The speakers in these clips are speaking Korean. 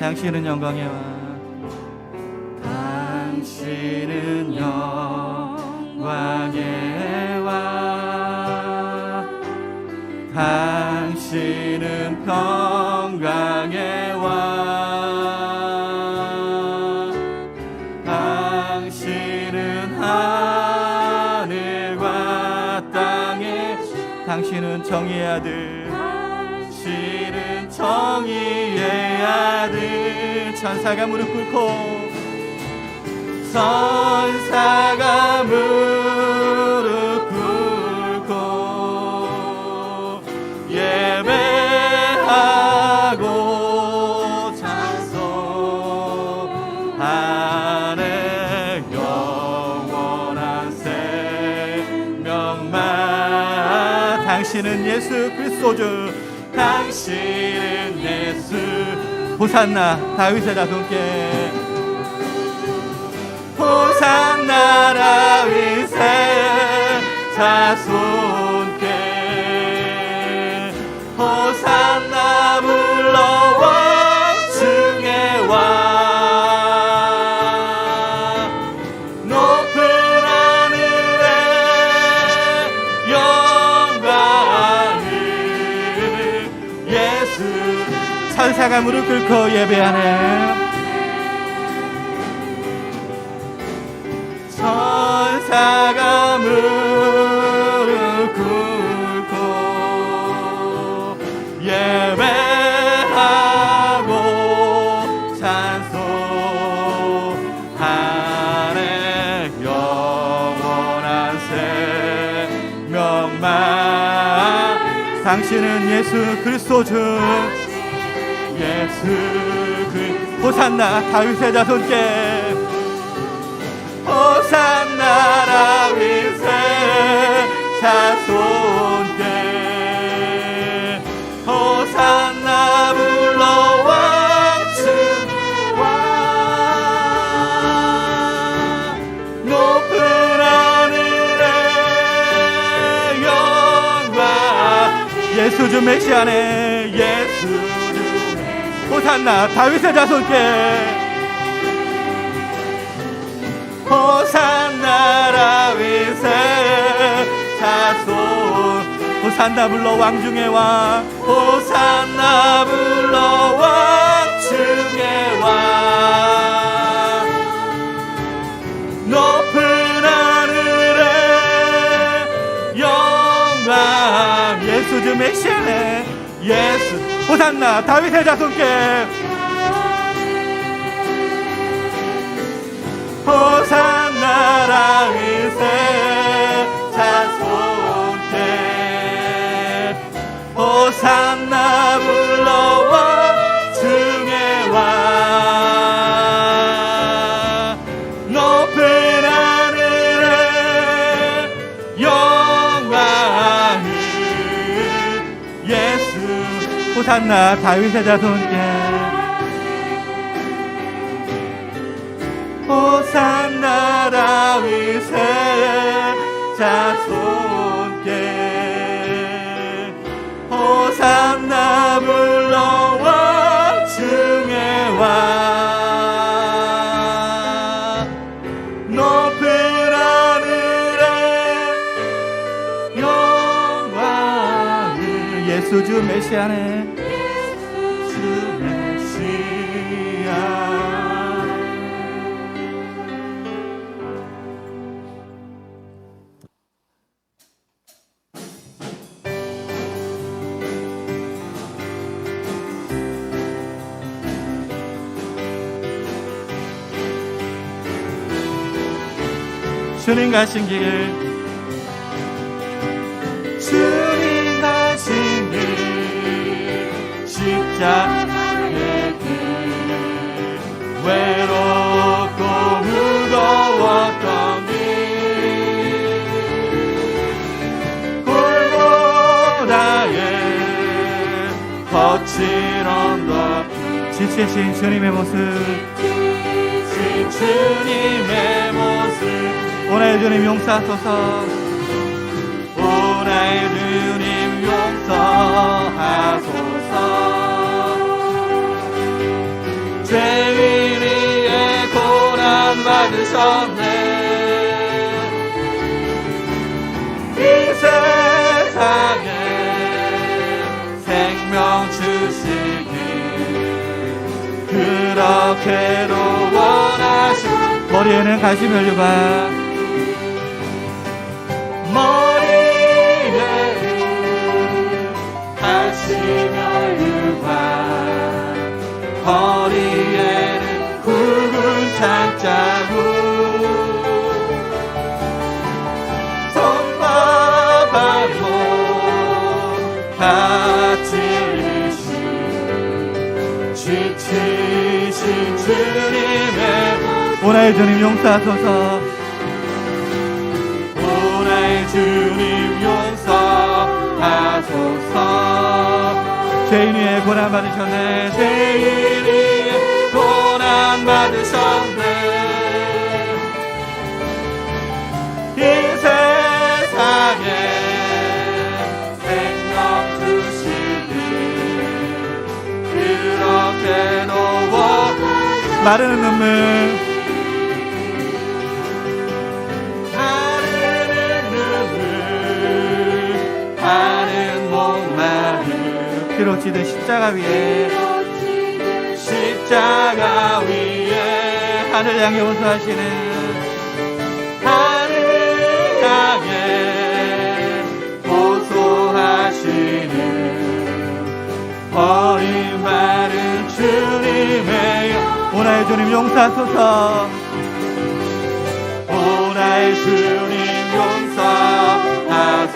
당신은 영광의 왕, 당신은 영광의 왕, 당신은 평강의 왕, 당신은 하늘과 땅의, 당신은 정의의 아들, 당신은 정의의 아들. 천사가 무릎 꿇고, 천사가 무릎 꿇고 예배하고 찬송하네. 영원한 생명만. 당신은 예수 그리스도주, 당신은 예수. 호산나 다윗의 자손께, 호산나 다윗의 자손께, 호산나 불러 왕중의 왕. 높은 하늘에 영광을 예수. 천사가 무릎 꿇고 예배하네. 천사가 무릎 꿇고 예배하고 찬송하네. 영원한 생명만. 당신은 예수 그리스도주, 예수 그리스도. 호산나 다윗의 자손께, 호산나 다윗의 자손께, 호산나 불러 왕중 왕. 높은 하늘의 영광 예수 주 메시아네. 예수 주 호산나 다윗의 자손께, 호산나 다윗의 자손. 호산나 불러 왕중의 왕, 호산나 불러 왕중의 왕. 높은 하늘의 영광 예수 주 메시아네. 예수. 호산나 다윗의 자손께, 호산나 다윗의 자손께, 호산나 불러 왕중의 왕. 높은 하늘의 영광을 예수. 호산나 다윗의 자손께, 호산나 다윗의 자손께, 호산나 불러 왕중의 왕. 높은 하늘의 영광을 예수 주 메시아네. 주 메시아. 주님 가신 길, 주님 가신 길, 십자가의 길, 외롭고 무거웠던 길, 골고다의 거친 언덕, 지치신 주님의 모습, 지친 주님의 모습. 오늘 주님 용서하소서, 오늘 주님 용서하소서. 받으셨네. 이 세상에 생명 주시길 그렇게도 원하시고 머리에는 가시면류관 머리에는 가시면류관 허리에는 굵은 창자국 손바닥으로 다치신 지치신 주님의 오나의 주님 용서하소서. 오나의 주님 용서하소서. 죄인 위에 고난 받으셨네. 죄인 위에 고난 받으셨네. 이 세상에 생명 주시니 그렇게도 마르는 눈물 하는 목마름 피로 찌든 십자가 위에 하늘 향해 호소하시는 하늘 향해 호소하시는 어린 마른 주님의 오나의 주님 용서하소서. 오나의 주님 용서하소서.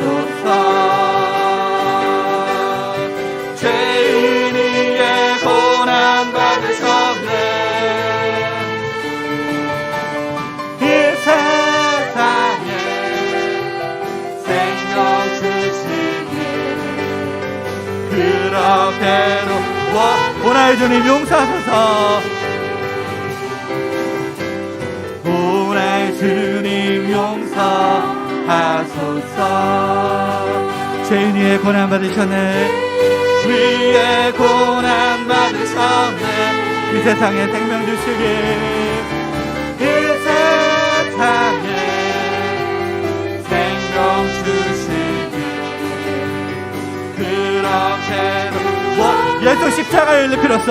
죄인 위에 고난 받으셨네. 이 세상에 생명 주시니 그렇게도 오나의 주님 용서하소서. 오나의 주님 용서하소서. 죄인 위에 고난 받으셨네. 위에 고난 받으셨네. 이 세상에 생명 주시길 이 세상에 생명 주시길 그렇게도 예수 십자가의 일피로써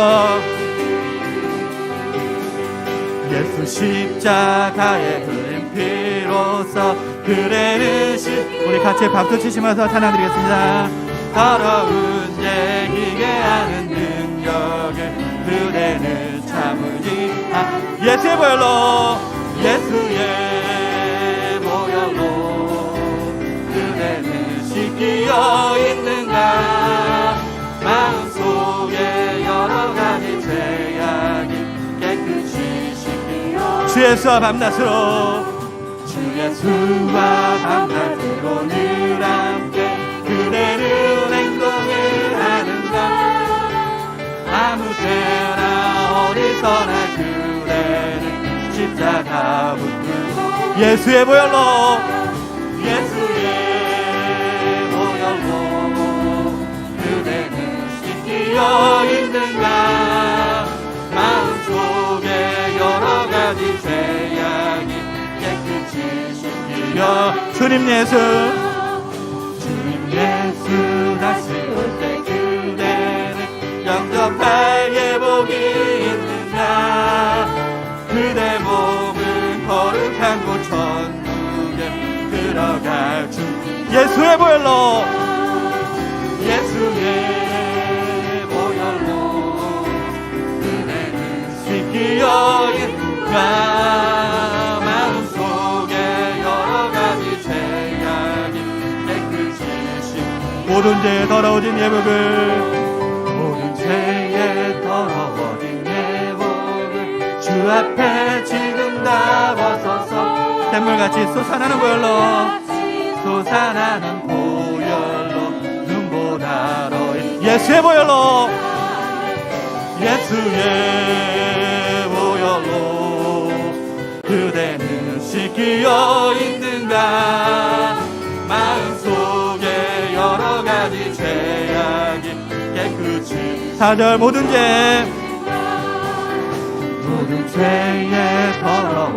예수 십자가의 흘린 피로써 그레으신 우리 같이 박수 치시면서 찬양드리겠습니다. 더러운 죄 이게 하는 능력을 그대는 참으니 예수의 보혈로 예수의 보혈로 그대는 씻기어 있는가. 마음속에 여러가지 죄악이 깨끗이 씻기어 주 예수와 밤낮으로 주 예수와 밤낮으로 늘 함께 그대는 행동을 하는가. 아무 때나 어디서나 그대는 십자가 붙는 예수의 보혈로 예수의 보혈로 그대는 씻기어 있는가. 마음속에 여러가지 죄악이 깨끗이 씻기어 주님 예수 다시 올 때 그대는 영접할 예복이 있는가. 그대 몸은 거룩한 곳 천국에 들어갈 주 예수의 보혈로 예수의 보혈로 그대는 씻기어 있는가. 마음속에 여러가지 죄악이 모든 죄에 더러워진 예복을 모든 죄에 더러워진 예복을 주 앞에 지금 다 벗어서 샘물같이 솟아나는 보혈로 눈보다로 예수의 보혈로 예수의 보혈로 그대는 씻기어 있는가. 마음속에 여러가지 죄악이 깨끗이 4절 모든 죄에 더러워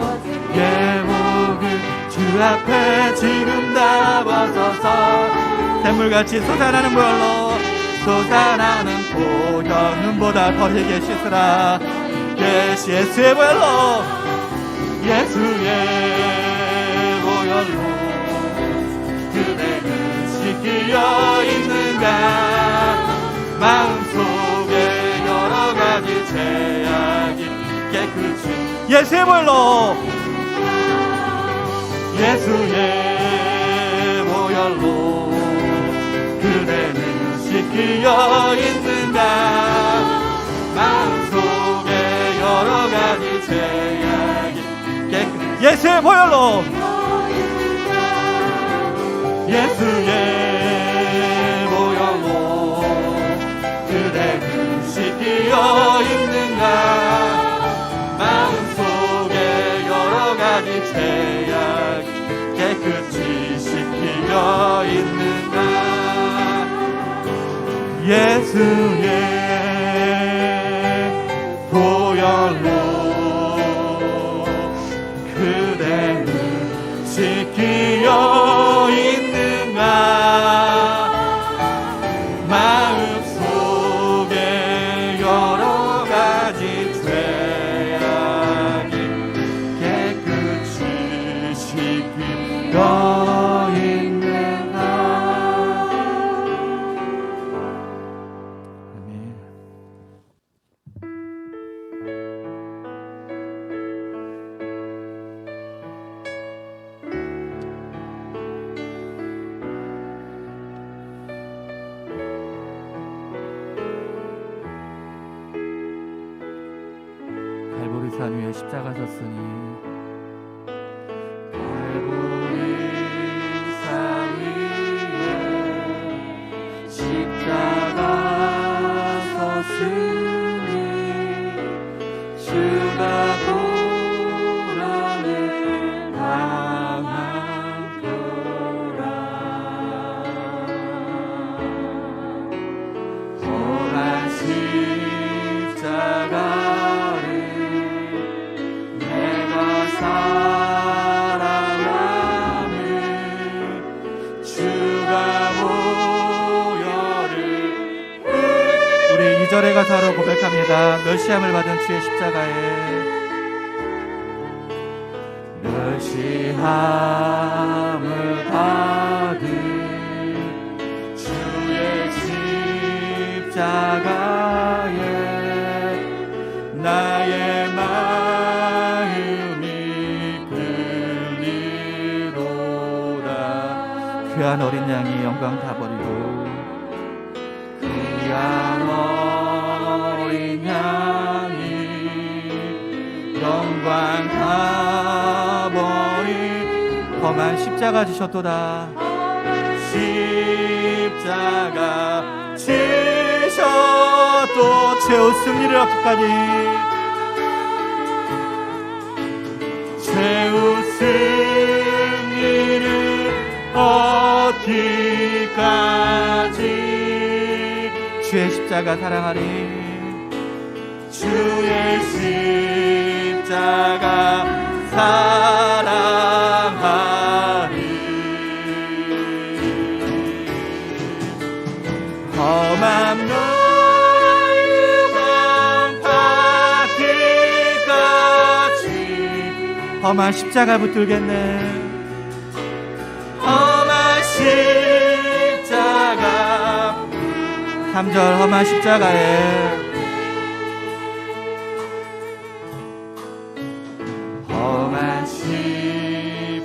앞에 지금 다 벗어서 샘물같이 솟아나는 보혈로 솟아나는 보혈눈보다 더 희게 씻으라. 예수의 보혈로 예수의 보혈로 그대는 씻기어 있는가. 마음속에 여러가지 죄악이 깨끗이 예수의 보혈로 예수의 보혈로 그대는 씻기어 있는가. 마음속에 여러가지 죄악이 깨끗이 예수의 보혈로 예수의 보혈로 그대는 씻기어 있는가. 마음속에 여러가지 죄악 깨끗이 씻기어 있는가. 예수의 보혈로 그대는 씻기어 있는가. 마음속에 여러가지 죄악이 깨끗이 씻기어 있는가. 아멘. 갈보리 산 위에 십자가 섰으니 갈보리 산 위에 십자가 섰으니 주가 고난을 당한 거라. 험한 십자가를 내가 사랑하는 주가 보혈을 우리 2절에 가사로 고백합니다. 멸시함을 받은 주의 십자가에 멸시함을 받은 주의 십자가에 나의 마음이 끌리로다. 귀한 어린 양이 영광 다 버리고 귀한 어린 양이 영광 다 버리 험한 십자가 지셨도다. 십자가 지셔도 최후 승리를 얻기까지 최후 승리를 얻기까지 주의 십자가 사랑하리. 주의 십자가 사랑하리. 험한 험한 십자가 붙들겠네. 험한 십자가 3절 험한 십자가에 험한 십자가에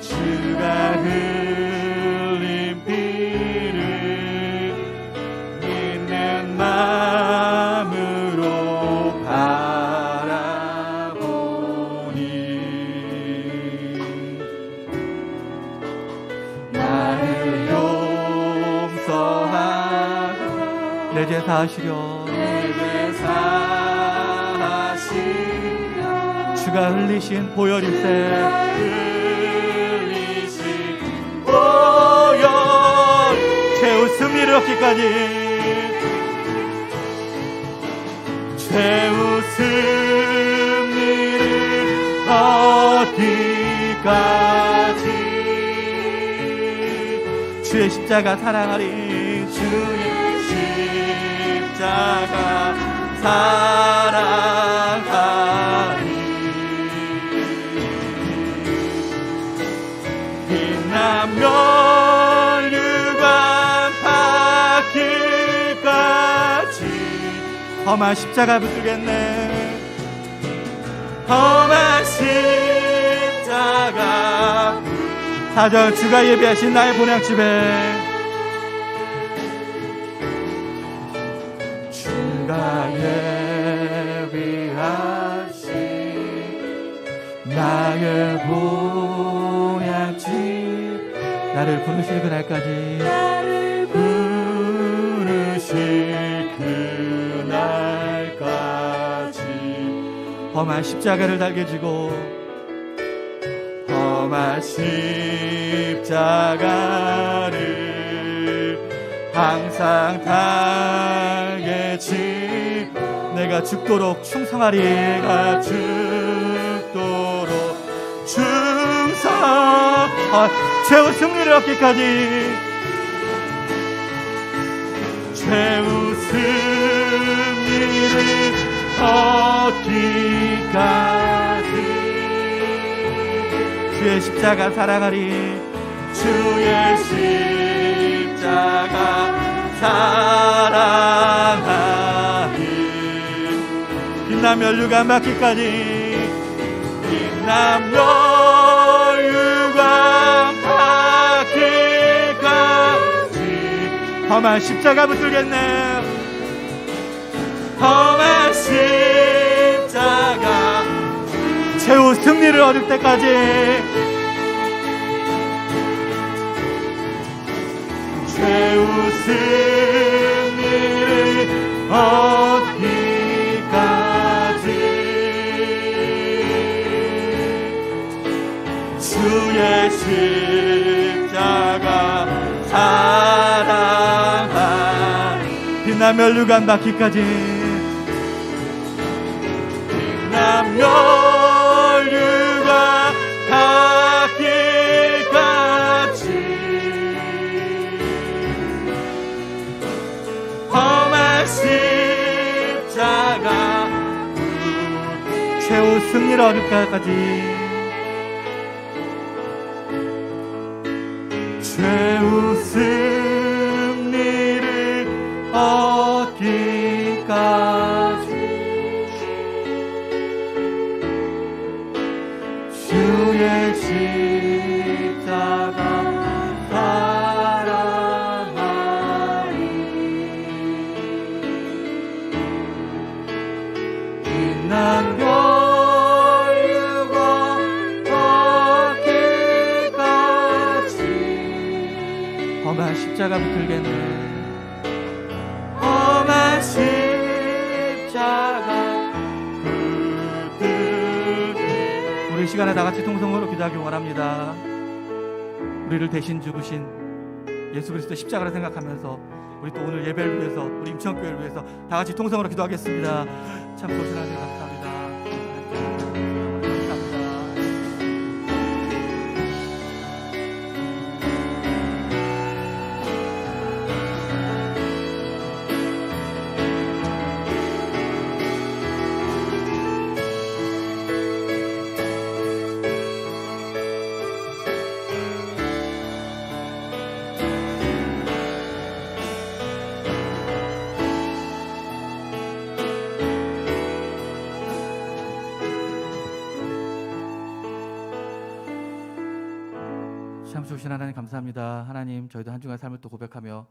주가 흘린 피를 믿는 마음으로 바라보니 나를 용서하고 내 죄 사하시려 주가 흘리신 보혈일세. 흘리신 보혈 최후 승리를 얻기까지 최후 승리를 주의 십자가 사랑하리. 주의 십자가 사랑하리. 빛나면 유관 받기까지 험한 십자가 붙들겠네. 험한 십자가. 4절 주가 예비하신 나의 본향집에 주가 예비하신 나의 본향집. 나를 부르실 그날까지, 나를 부르실 그날까지 험한 십자가를 달게 지고 험한 십자가를 항상 달게 지. 내가 죽도록 충성하리. 내가 죽도록 충성. 최후 승리를 얻기까지. 최후 승리를 얻기까지 주의 십자가 사랑하리. 주의 십자가 사랑하리. 빛나면 유관 받기까지. 빛나면 유관 받기까지 험한 십자가 붙들겠네. 험한 십자가 최후 승리를 얻을 때까지. 최후 승리를 얻기까지 주의 십자가 사랑하리. 빛나면 유관 받기까지. 빛나면 유관 받기까지 험한 십자가 최후 승리를 얻을 때까지. 최후 승리를 얻기까지 주의 십자가 사랑하리. 빛난 험한 십자가 붙들겠네. 험한 십자가 붙들겠네. 우리 시간에 다같이 통성으로 기도하기 원합니다. 우리를 대신 죽으신 예수 그리스도 십자가를 생각하면서 우리 또 오늘 예배를 위해서, 우리 임천교회를 위해서 다같이 통성으로 기도하겠습니다. 참 좋으신 하나님 감사합니다. 참 좋으신 하나님 감사합니다. 하나님, 저희도 한 주간 삶을 또 고백하며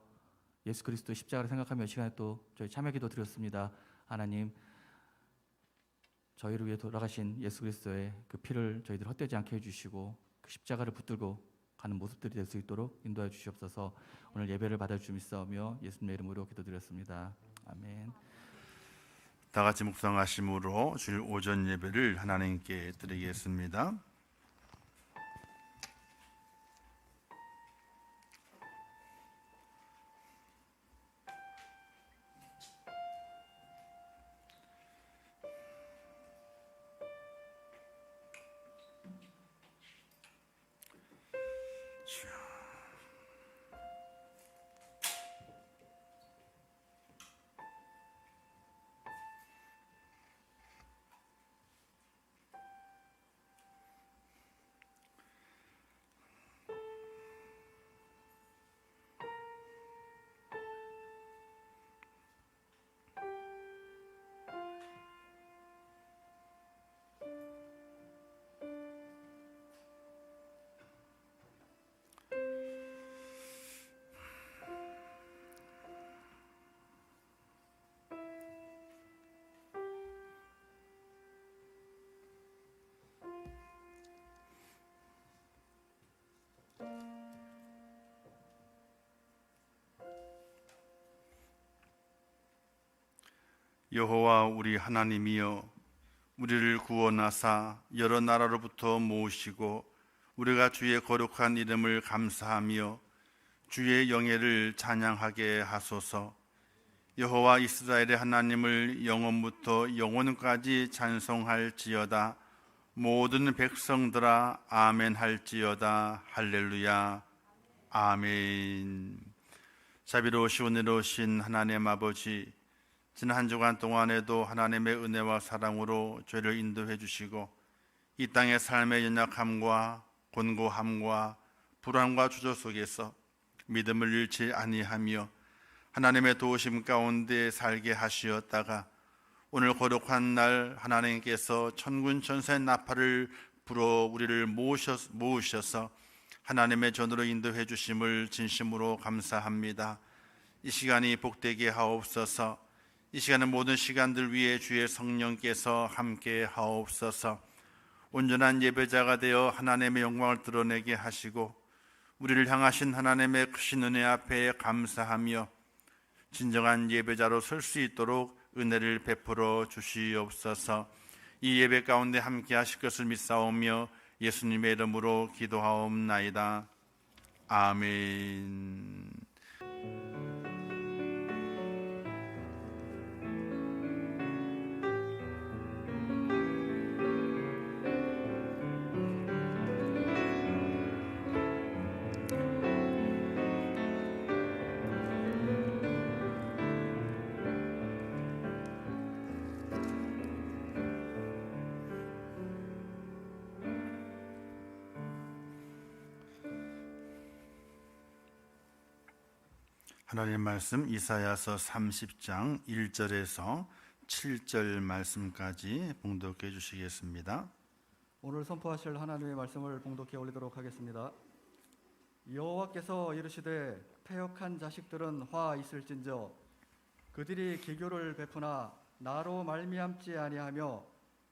예수 그리스도 십자가를 생각하며 이 시간에 또 저희 참여기도 드렸습니다. 하나님, 저희를 위해 돌아가신 예수 그리스도의 그 피를 저희들 헛되지 않게 해주시고 그 십자가를 붙들고 가는 모습들이 될 수 있도록 인도해 주시옵소서. 오늘 예배를 받아 주시며 예수님의 이름으로 기도드렸습니다. 아멘. 다 같이 묵상하심으로 주일 오전 예배를 하나님께 드리겠습니다. 여호와 우리 하나님이여, 우리를 구원하사 여러 나라로부터 모으시고 우리가 주의 거룩한 이름을 감사하며 주의 영예를 찬양하게 하소서. 여호와 이스라엘의 하나님을 영원부터 영원까지 찬송할지어다. 모든 백성들아 아멘 할지어다. 할렐루야. 아멘. 자비로우시고 은혜로우신 하나님 아버지, 지난 한 주간 동안에도 하나님의 은혜와 사랑으로 죄를 인도해 주시고 이 땅의 삶의 연약함과 곤고함과 불안과 주저 속에서 믿음을 잃지 아니하며 하나님의 도우심 가운데 살게 하시었다가 오늘 거룩한 날 하나님께서 천군천사의 나팔을 불어 우리를 모으셔서 하나님의 전으로 인도해 주심을 진심으로 감사합니다. 이 시간이 복되게 하옵소서. 이 시간은 모든 시간들 위에 주의 성령께서 함께 하옵소서. 온전한 예배자가 되어 하나님의 영광을 드러내게 하시고 우리를 향하신 하나님의 크신 은혜 앞에 감사하며 진정한 예배자로 설 수 있도록 은혜를 베풀어 주시옵소서. 이 예배 가운데 함께 하실 것을 믿사오며 예수님의 이름으로 기도하옵나이다. 아멘. 하나님의 말씀 이사야서 30장 1절에서 7절 말씀까지 봉독해 주시겠습니다. 오늘 선포하실 하나님의 말씀을 봉독해 올리도록 하겠습니다. 여호와께서 이르시되 패역한 자식들은 화 있을진저 그들이 기교를 베푸나 나로 말미암지 아니하며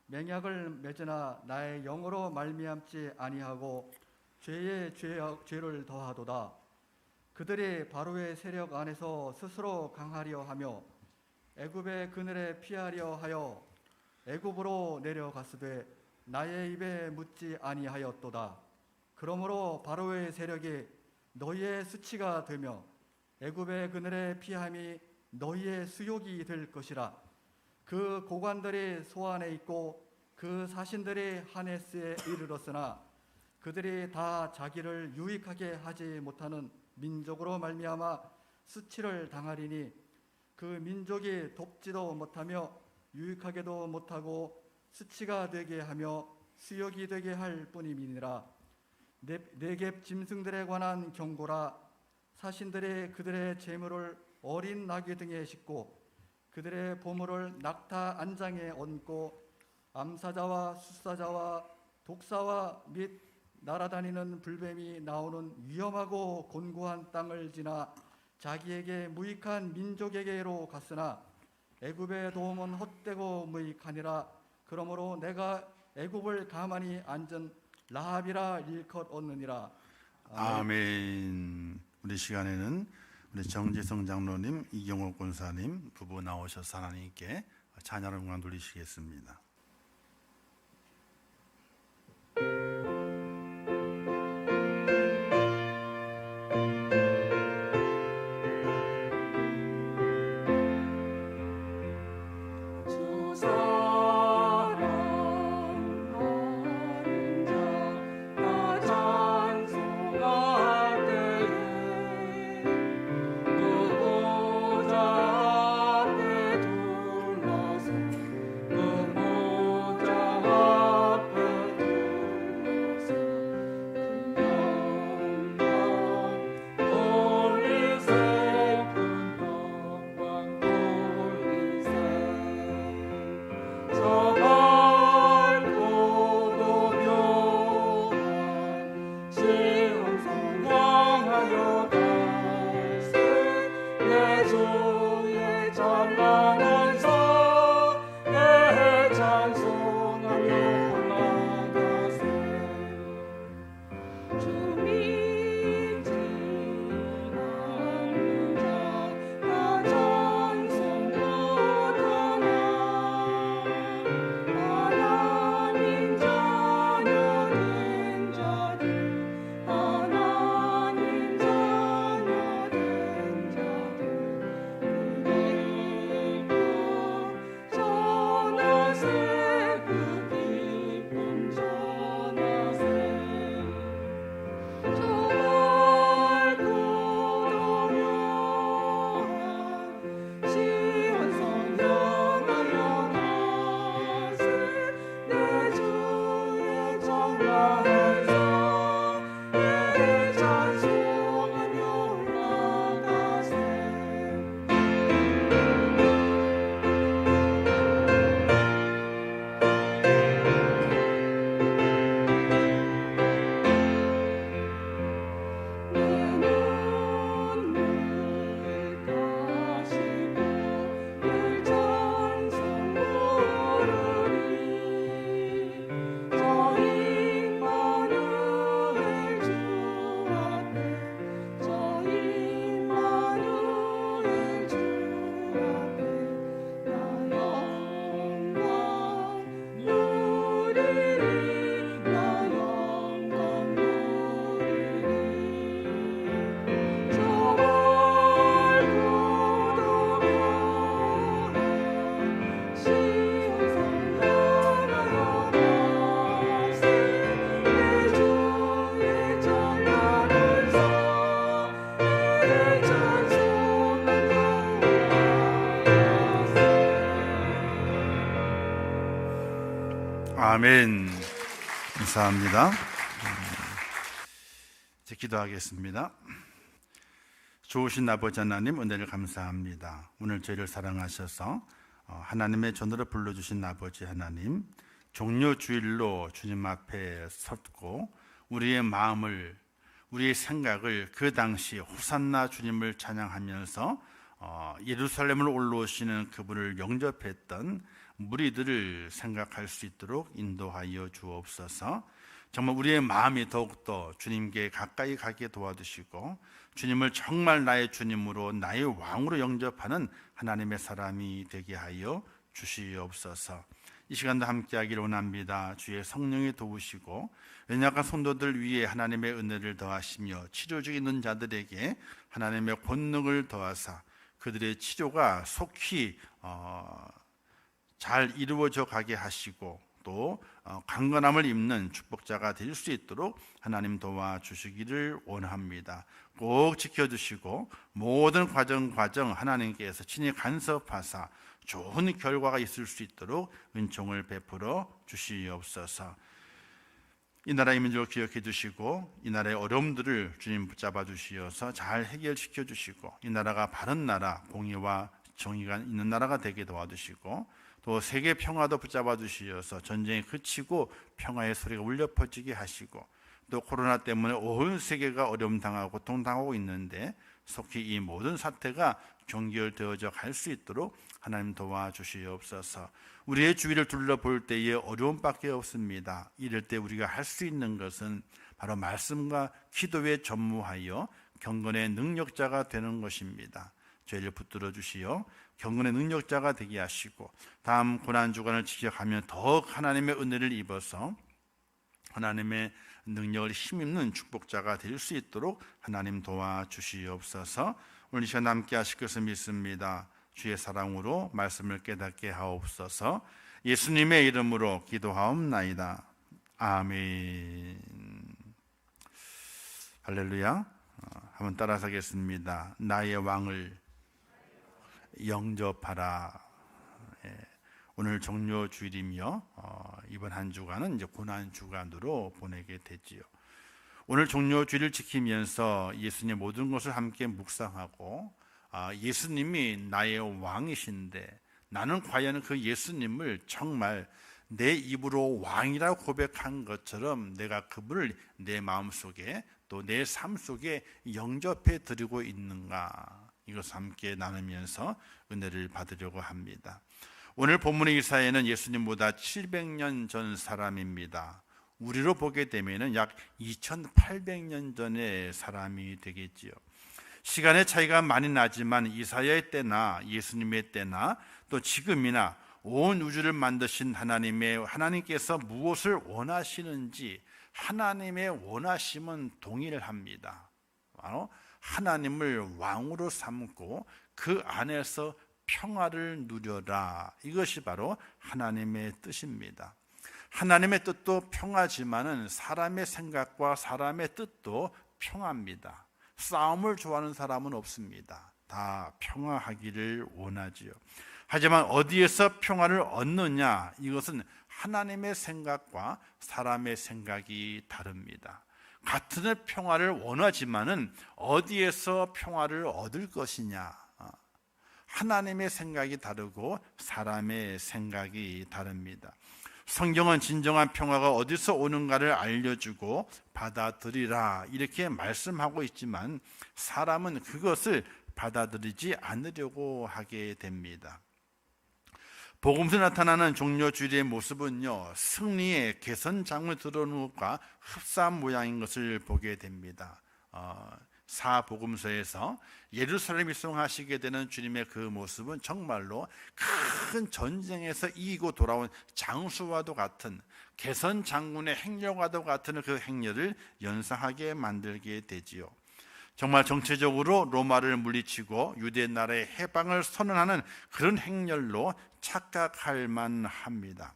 맹약을 맺으나 나의 영으로 말미암지 아니하고 죄에 죄를 더하도다. 그들이 바로의 세력 안에서 스스로 강하려 하며 애굽의 그늘에 피하려 하여 애굽으로 내려갔으되 나의 입에 묻지 아니하였도다. 그러므로 바로의 세력이 너희의 수치가 되며 애굽의 그늘에 피함이 너희의 수욕이 될 것이라. 그 고관들이 소안에 있고 그 사신들이 하네스에 이르렀으나 그들이 다 자기를 유익하게 하지 못하는 민족으로 말미암아 수치를 당하리니 그 민족이 돕지도 못하며 유익하게도 못하고 수치가 되게 하며 수욕이 되게 할 뿐임이니라. 네겝 짐승들에 관한 경고라. 사신들이 그들의 재물을 어린 나귀 등에 싣고 그들의 보물을 낙타 안장에 얹고 암사자와 숫사자와 독사와 및 날아다니는 불뱀이 나오는 위험하고 곤고한 땅을 지나 자기에게 무익한 민족에게로 갔으나 애굽의 도움은 헛되고 무익하니라. 그러므로 내가 애굽을 가만히 앉은 라합이라 일컫 얻느니라. 아멘. 우리 시간에는 우리 정지성 장로님, 이경호 권사님 부부 나오셔서 하나님께 찬양을 영광 돌리시겠습니다. 그 아멘. 감사합니다. 이제 기도하겠습니다. 좋으신 아버지 하나님, 은혜를 감사합니다. 오늘 저희를 사랑하셔서 하나님의 전으로 불러주신 아버지 하나님, 종려 주일로 주님 앞에 섰고 우리의 마음을, 우리의 생각을 그 당시 호산나 주님을 찬양하면서 예루살렘을 올라오시는 그분을 영접했던 무리들을 생각할 수 있도록 인도하여 주옵소서. 정말 우리의 마음이 더욱더 주님께 가까이 가게 도와주시고 주님을 정말 나의 주님으로, 나의 왕으로 영접하는 하나님의 사람이 되게 하여 주시옵소서. 이 시간도 함께하기를 원합니다. 주의 성령이 도우시고 연약한 성도들 위에 하나님의 은혜를 더하시며 치료 중에 있는 자들에게 하나님의 권능을 더하사 그들의 치료가 속히 잘 이루어져 가게 하시고 또 강건함을 입는 축복자가 될 수 있도록 하나님 도와주시기를 원합니다. 꼭 지켜주시고 모든 과정 하나님께서 친히 간섭하사 좋은 결과가 있을 수 있도록 은총을 베풀어 주시옵소서. 이 나라의 민족을 기억해 주시고 이 나라의 어려움들을 주님 붙잡아 주시어서 잘 해결시켜 주시고 이 나라가 바른 나라, 공의와 정의가 있는 나라가 되게 도와주시고 또 세계 평화도 붙잡아 주시어서 전쟁이 그치고 평화의 소리가 울려 퍼지게 하시고 또 코로나 때문에 온 세계가 어려움 당하고 고통당하고 있는데 속히 이 모든 사태가 종결되어져 갈 수 있도록 하나님 도와주시옵소서. 우리의 주위를 둘러볼 때에 어려움밖에 없습니다. 이럴 때 우리가 할 수 있는 것은 바로 말씀과 기도에 전무하여 경건의 능력자가 되는 것입니다. 죄를 붙들어 주시어 경건의 능력자가 되게 하시고 다음 고난주간을 지켜가며 더욱 하나님의 은혜를 입어서 하나님의 능력을 힘입는 축복자가 될 수 있도록 하나님 도와주시옵소서. 오늘 이 시간 함께 하실 것을 믿습니다. 주의 사랑으로 말씀을 깨닫게 하옵소서. 예수님의 이름으로 기도하옵나이다. 아멘. 할렐루야. 한번 따라서 하겠습니다. 나의 왕을 영접하라. 오늘 종료 주일이며 이번 한 주간은 이제 고난 주간으로 보내게 되지요. 오늘 종료 주일을 지키면서 예수님의 모든 것을 함께 묵상하고 예수님이 나의 왕이신데 나는 과연 그 예수님을 정말 내 입으로 왕이라고 고백한 것처럼 내가 그분을 내 마음속에 또 내 삶 속에 영접해 드리고 있는가, 이것을 함께 나누면서 은혜를 받으려고 합니다. 오늘 본문의 이사야는 예수님보다 700년 전 사람입니다. 우리로 보게 되면 약 2800년 전의 사람이 되겠지요. 시간의 차이가 많이 나지만 이사야의 때나 예수님의 때나 또 지금이나 온 우주를 만드신 하나님께서 무엇을 원하시는지 하나님의 원하심은 동일합니다. 바로 하나님을 왕으로 삼고 그 안에서 평화를 누려라. 이것이 바로 하나님의 뜻입니다. 하나님의 뜻도 평화지만은 사람의 생각과 사람의 뜻도 평화입니다. 싸움을 좋아하는 사람은 없습니다. 다 평화하기를 원하지요. 하지만 어디에서 평화를 얻느냐, 이것은 하나님의 생각과 사람의 생각이 다릅니다. 같은 평화를 원하지만은 어디에서 평화를 얻을 것이냐, 하나님의 생각이 다르고 사람의 생각이 다릅니다. 성경은 진정한 평화가 어디서 오는가를 알려주고 받아들이라 이렇게 말씀하고 있지만 사람은 그것을 받아들이지 않으려고 하게 됩니다. 복음서에 나타나는 종려주일의 모습은요, 승리의 개선장을 들어놓은 것과 흡사한 모양인 것을 보게 됩니다. 사복음서에서 예루살렘 입성하시게 되는 주님의 그 모습은 정말로 큰 전쟁에서 이기고 돌아온 장수와도 같은, 개선 장군의 행렬과도 같은 그 행렬을 연상하게 만들게 되지요. 정말 정체적으로 로마를 물리치고 유대 나라의 해방을 선언하는 그런 행렬로 착각할 만합니다.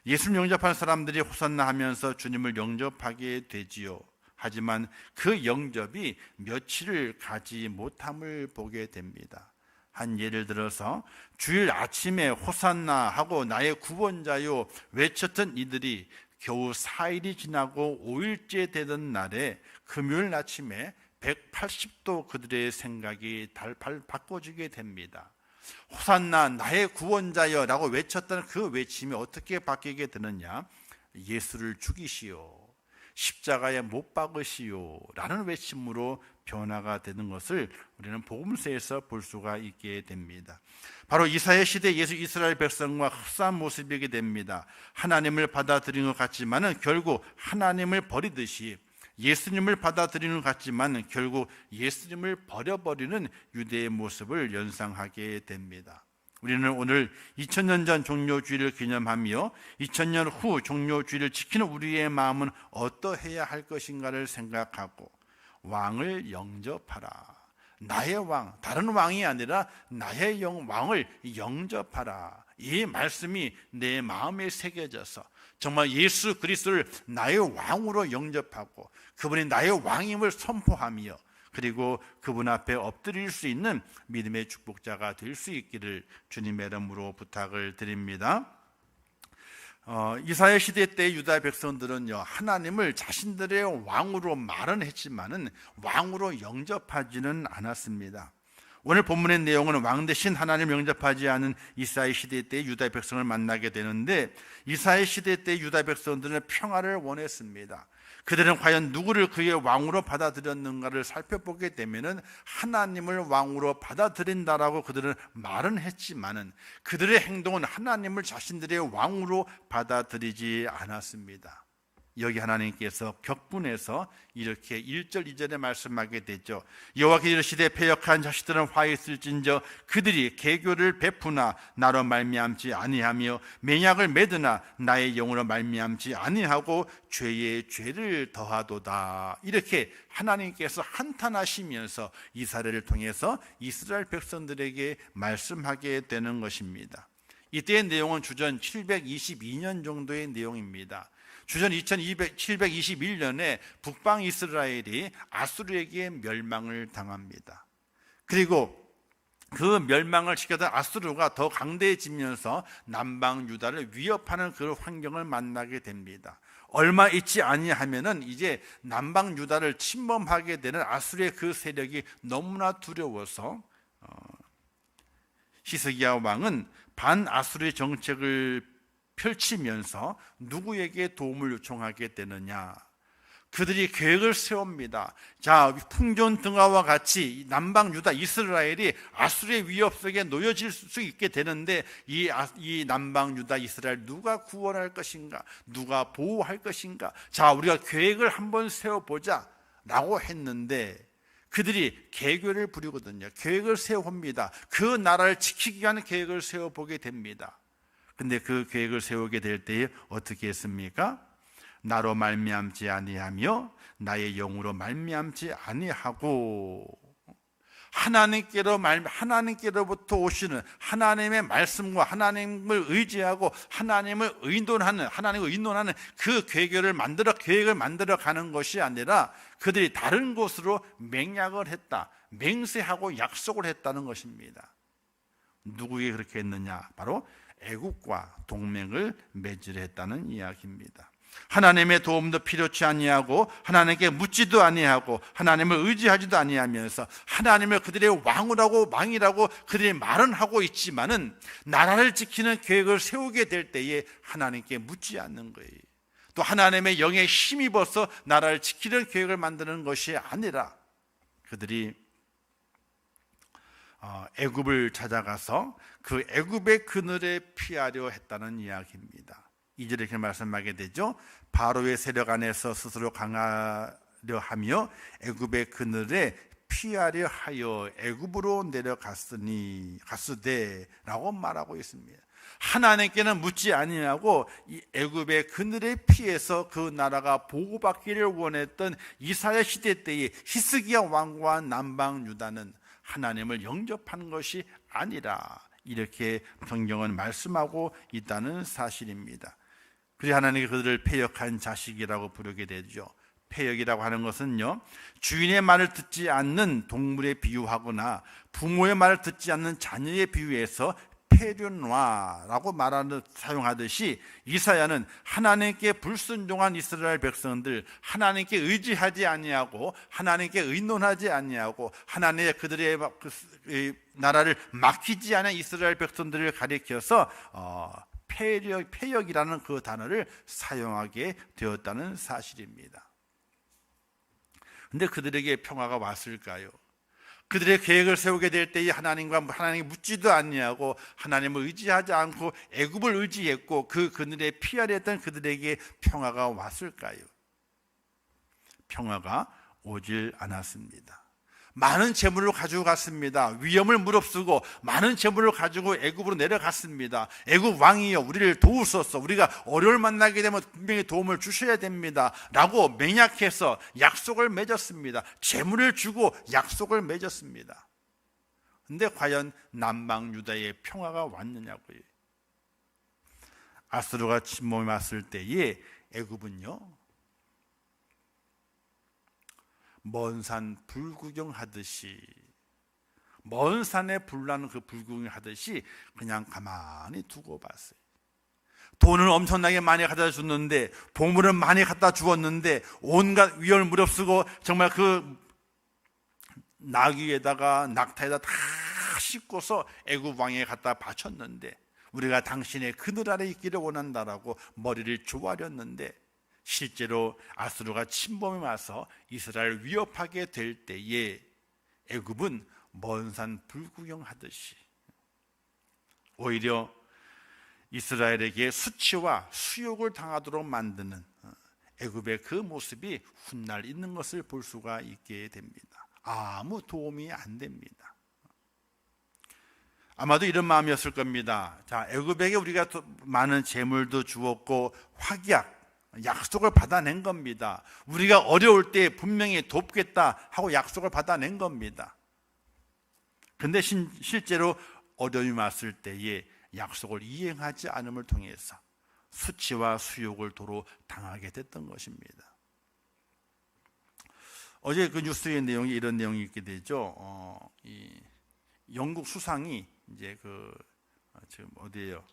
예수를 영접한 사람들이 호산나 하면서 주님을 영접하게 되지요. 하지만 그 영접이 며칠을 가지 못함을 보게 됩니다. 한 예를 들어서 주일 아침에 호산나 하고 나의 구원자요 외쳤던 이들이 겨우 4일이 지나고 5일째 되던 날에 금요일 아침에 180도 그들의 생각이 달팔 바꿔지게 됩니다. 호산나 나의 구원자여 라고 외쳤던 그 외침이 어떻게 바뀌게 되느냐? 예수를 죽이시오, 십자가에 못 박으시오 라는 외침으로 변화가 되는 것을 우리는 복음서에서 볼 수가 있게 됩니다. 바로 이사야 시대 예수 이스라엘 백성과 흡사한 모습이게 됩니다. 하나님을 받아들인 것 같지만은 결국 하나님을 버리듯이 예수님을 받아들이는 것 같지만 결국 예수님을 버려버리는 유대의 모습을 연상하게 됩니다. 우리는 오늘 2000년 전 종료주의를 기념하며 2000년 후 종료주의를 지키는 우리의 마음은 어떠해야 할 것인가를 생각하고 왕을 영접하라. 나의 왕, 다른 왕이 아니라 나의 왕을 영접하라. 이 말씀이 내 마음에 새겨져서 정말 예수 그리스도를 나의 왕으로 영접하고 그분이 나의 왕임을 선포하며 그리고 그분 앞에 엎드릴 수 있는 믿음의 축복자가 될 수 있기를 주님의 이름으로 부탁을 드립니다. 이사야 시대 때 유다 백성들은요, 하나님을 자신들의 왕으로 말은 했지만은 왕으로 영접하지는 않았습니다. 오늘 본문의 내용은 왕 대신 하나님을 영접하지 않은 이사야 시대 때 유다 백성을 만나게 되는데, 이사야 시대 때 유다 백성들은 평화를 원했습니다. 그들은 과연 누구를 그의 왕으로 받아들였는가를 살펴보게 되면은 하나님을 왕으로 받아들인다라고 그들은 말은 했지만은 그들의 행동은 하나님을 자신들의 왕으로 받아들이지 않았습니다. 여기 하나님께서 격분해서 이렇게 1절 2절에 말씀하게 되죠. 여호와께서 이르시되 패역한 자식들은 화 있을진저 그들이 계교를 베푸나 나로 말미암지 아니하며 맹약을 맺으나 나의 영으로 말미암지 아니하고 죄의 죄를 더하도다. 이렇게 하나님께서 한탄하시면서 이사야를 통해서 이스라엘 백성들에게 말씀하게 되는 것입니다. 이때의 내용은 주전 722년 정도의 내용입니다. 주전 721년에 북방 이스라엘이 아수르에게 멸망을 당합니다. 그리고 그 멸망을 시켰던 아수르가 더 강대해지면서 남방 유다를 위협하는 그 환경을 만나게 됩니다. 얼마 있지 아니하면은 이제 남방 유다를 침범하게 되는 아수르의 그 세력이 너무나 두려워서 히스기야 왕은 반아수르의 정책을 펼치면서 누구에게 도움을 요청하게 되느냐? 그들이 계획을 세웁니다. 자, 풍전 등화와 같이 남방 유다 이스라엘이 아수르의 위협 속에 놓여질 수 있게 되는데 이 남방 유다 이스라엘 누가 구원할 것인가? 누가 보호할 것인가? 자, 우리가 계획을 한번 세워보자 라고 했는데 그들이 계획을 부리거든요. 계획을 세워봅니다. 그 나라를 지키기 위한 계획을 세워보게 됩니다. 근데 그 계획을 세우게 될 때에 어떻게 했습니까? 나로 말미암지 아니하며 나의 영으로 말미암지 아니하고 하나님께로부터 오시는 하나님의 말씀과 하나님을 의지하고 하나님을 의논하는 그 계획을 만들어 가는 것이 아니라 그들이 다른 곳으로 맹약을 했다, 맹세하고 약속을 했다는 것입니다. 누구에게 그렇게 했느냐? 바로 애국과 동맹을 맺으려 했다는 이야기입니다. 하나님의 도움도 필요치 아니하고 하나님께 묻지도 아니하고 하나님을 의지하지도 아니하면서 하나님을 그들의 왕이라고 그들이 말은 하고 있지만은 나라를 지키는 계획을 세우게 될 때에 하나님께 묻지 않는 거예요. 또 하나님의 영에 힘입어서 나라를 지키는 계획을 만드는 것이 아니라 그들이 애굽을 찾아가서 그 애굽의 그늘에 피하려 했다는 이야기입니다. 2절에 이렇게 말씀하게 되죠. 바로의 세력 안에서 스스로 강하려 하며 애굽의 그늘에 피하려 하여 애굽으로 갔으되라고 말하고 있습니다. 하나님께는 묻지 아니하고 이 애굽의 그늘에 피해서 그 나라가 보호받기를 원했던 이사야 시대 때의 히스기야 왕과 남방 유다는 하나님을 영접하는 것이 아니라 이렇게 성경은 말씀하고 있다는 사실입니다. 그래서 하나님이 그들을 패역한 자식이라고 부르게 되죠. 폐역이라고 하는 것은요, 주인의 말을 듣지 않는 동물에 비유하거나 부모의 말을 듣지 않는 자녀에 비유해서 페륜화라고 사용하듯이, 이사야는 하나님께 불순종한 이스라엘 백성들, 하나님께 의지하지 아니하고 하나님께 의논하지 아니하고 하나님의 그들의 나라를 맡기지 않은 이스라엘 백성들을 가리켜서 폐역이라는 그 단어를 사용하게 되었다는 사실입니다. 근데 그들에게 평화가 왔을까요? 그들의 계획을 세우게 될 때에 하나님이 묻지도 아니하고 하나님을 의지하지 않고 애굽을 의지했고 그늘에 피하려 했던 그들에게 평화가 왔을까요? 평화가 오질 않았습니다. 많은 재물을 가지고 갔습니다. 위험을 무릅쓰고 많은 재물을 가지고 애굽으로 내려갔습니다. 애굽 왕이여, 우리를 도우소서, 우리가 어려움을 만나게 되면 분명히 도움을 주셔야 됩니다 라고 맹약해서 약속을 맺었습니다. 재물을 주고 약속을 맺었습니다. 근데 과연 남방 유다의 평화가 왔느냐고요. 아수르가 침범해 왔을 때에 애굽은요, 먼 산 불구경하듯이, 먼 산에 불나는 그 불구경하듯이 그냥 가만히 두고 봤어요. 돈을 엄청나게 많이 갖다 줬는데, 보물을 많이 갖다 주었는데, 온갖 위험을 무릅쓰고 정말 그 나귀에다가 낙타에다 다 싣고서 애굽 왕에게 갖다 바쳤는데, 우리가 당신의 그늘 아래 있기를 원한다라고 머리를 조아렸는데, 실제로 아수르가 침범해 와서 이스라엘을 위협하게 될 때에 애굽은 먼 산 불구경하듯이 오히려 이스라엘에게 수치와 수욕을 당하도록 만드는 애굽의 그 모습이 훗날 있는 것을 볼 수가 있게 됩니다. 아무 도움이 안 됩니다. 아마도 이런 마음이었을 겁니다. 자, 애굽에게 우리가 많은 재물도 주었고 약속을 받아낸 겁니다. 우리가 어려울 때 분명히 돕겠다 하고 약속을 받아낸 겁니다. 근데 실제로 어려움이 왔을 때에 약속을 이행하지 않음을 통해서 수치와 수욕을 도로 당하게 됐던 것입니다. 어제 그 뉴스의 내용이 이런 내용이 있게 되죠. 이 영국 수상이 이제 지금 어디예요?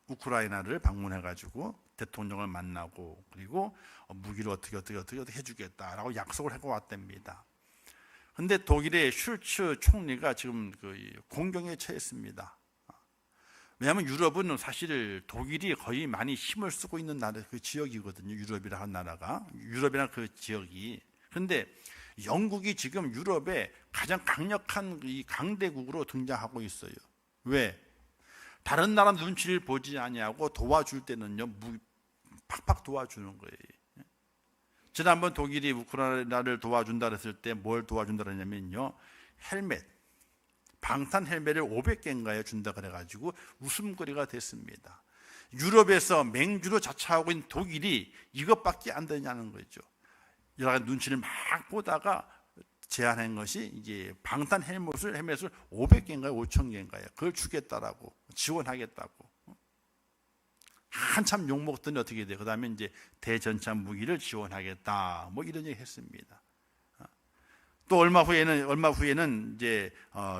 우크라이나를 방문해가지고 대통령을 만나고, 그리고 무기를 어떻게 해주겠다라고 약속을 하고 왔답니다. 그런데 독일의 슐츠 총리가 지금 공경에 처했습니다. 왜냐하면 유럽은 사실 독일이 거의 많이 힘을 쓰고 있는 나라, 그 지역이거든요. 유럽이라는 나라가, 유럽이라는 그 지역이. 그런데 영국이 지금 유럽의 가장 강력한 이 강대국으로 등장하고 있어요. 왜? 다른 나라 눈치를 보지 아니하고 도와줄 때는요, 팍팍 도와주는 거예요. 지난번 독일이 우크라이나를 도와준다 그랬을 때 뭘 도와준다 그러냐면요, 헬멧, 방탄 헬멧을 500개인가에 준다 그래가지고 웃음거리가 됐습니다. 유럽에서 맹주로 자처하고 있는 독일이 이것밖에 안 되냐는 거죠. 여러 가지 눈치를 막 보다가 제안한 것이 이제 방탄 헬멧을 500개인가요, 5,000개인가요? 그걸 주겠다라고, 지원하겠다고. 한참 욕 먹더니 어떻게 돼요? 그 다음에 이제 대전차 무기를 지원하겠다, 뭐 이런 얘기 했습니다. 또 얼마 후에는 이제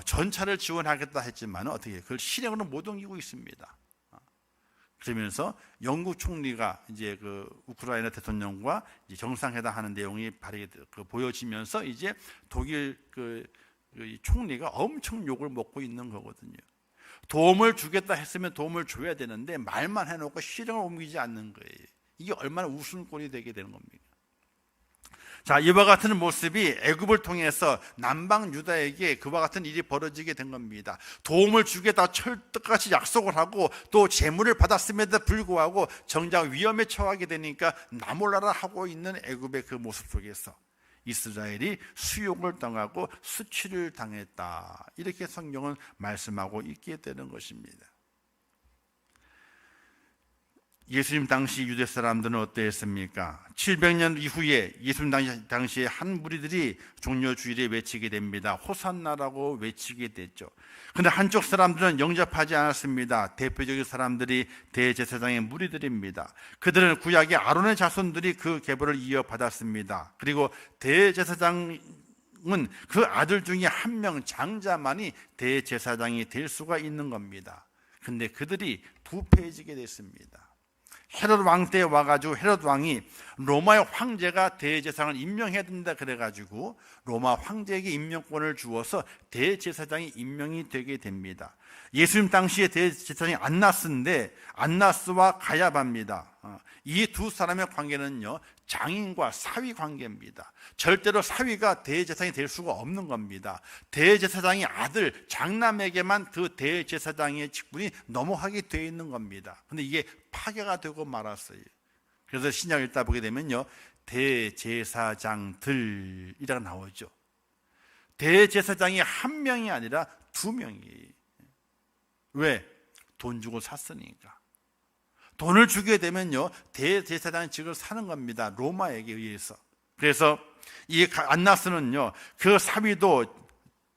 전차를 지원하겠다 했지만 어떻게 그걸 실행으로 못 옮기고 있습니다. 그러면서 영국 총리가 이제 그 우크라이나 대통령과 이제 정상회담 하는 내용이 보여지면서 이제 독일 그 총리가 엄청 욕을 먹고 있는 거거든요. 도움을 주겠다 했으면 도움을 줘야 되는데 말만 해놓고 실행을 옮기지 않는 거예요. 이게 얼마나 웃음꼴이 되게 되는 겁니까? 자, 이와 같은 모습이 애굽을 통해서 남방 유다에게 그와 같은 일이 벌어지게 된 겁니다. 도움을 주겠다 철떡같이 약속을 하고 또 재물을 받았음에도 불구하고 정작 위험에 처하게 되니까 나몰라라 하고 있는 애굽의 그 모습 속에서 이스라엘이 수욕을 당하고 수치를 당했다, 이렇게 성경은 말씀하고 있게 되는 것입니다. 예수님 당시 유대 사람들은 어떠했습니까? 700년 이후에 예수님 당시에 한 무리들이 종려 주일에 외치게 됩니다. 호산나라고 외치게 됐죠. 그런데 한쪽 사람들은 영접하지 않았습니다. 대표적인 사람들이 대제사장의 무리들입니다. 그들은 구약의 아론의 자손들이 그 계보를 이어받았습니다. 그리고 대제사장은 그 아들 중에 한 명 장자만이 대제사장이 될 수가 있는 겁니다. 근데 그들이 부패해지게 됐습니다. 헤롯 왕 때 와가지고 헤롯 왕이 로마의 황제가 대제사장을 임명해야 된다 그래가지고 로마 황제에게 임명권을 주어서 대제사장이 임명이 되게 됩니다. 예수님 당시에 대제사장이 안나스인데 안나스와 가야바입니다. 이 두 사람의 관계는요, 장인과 사위 관계입니다. 절대로 사위가 대제사장이 될 수가 없는 겁니다. 대제사장의 아들 장남에게만 그 대제사장의 직분이 넘어가게 되어 있는 겁니다. 근데 이게 파괴가 되고 말았어요. 그래서 신약 읽다 보게 되면요, 대제사장들이라고 나오죠. 대제사장이 한 명이 아니라 두 명이에요. 왜? 돈 주고 샀으니까. 돈을 주게 되면요, 대제사장직을 사는 겁니다. 로마에게 의해서. 그래서 이 안나스는요, 그 사위도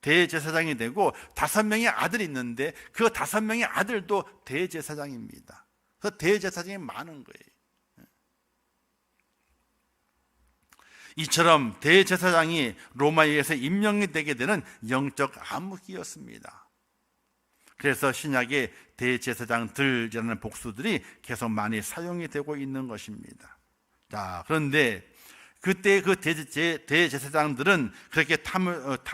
대제사장이 되고 5명의 아들이 있는데 그 5명의 아들도 대제사장입니다. 그래서 대제사장이 많은 거예요. 이처럼 대제사장이 로마에 의해서 임명이 되게 되는 영적 암흑기였습니다. 그래서 신약의 대제사장들이라는 복수들이 계속 많이 사용이 되고 있는 것입니다. 자, 그런데 그때 그 대제사장들은 그렇게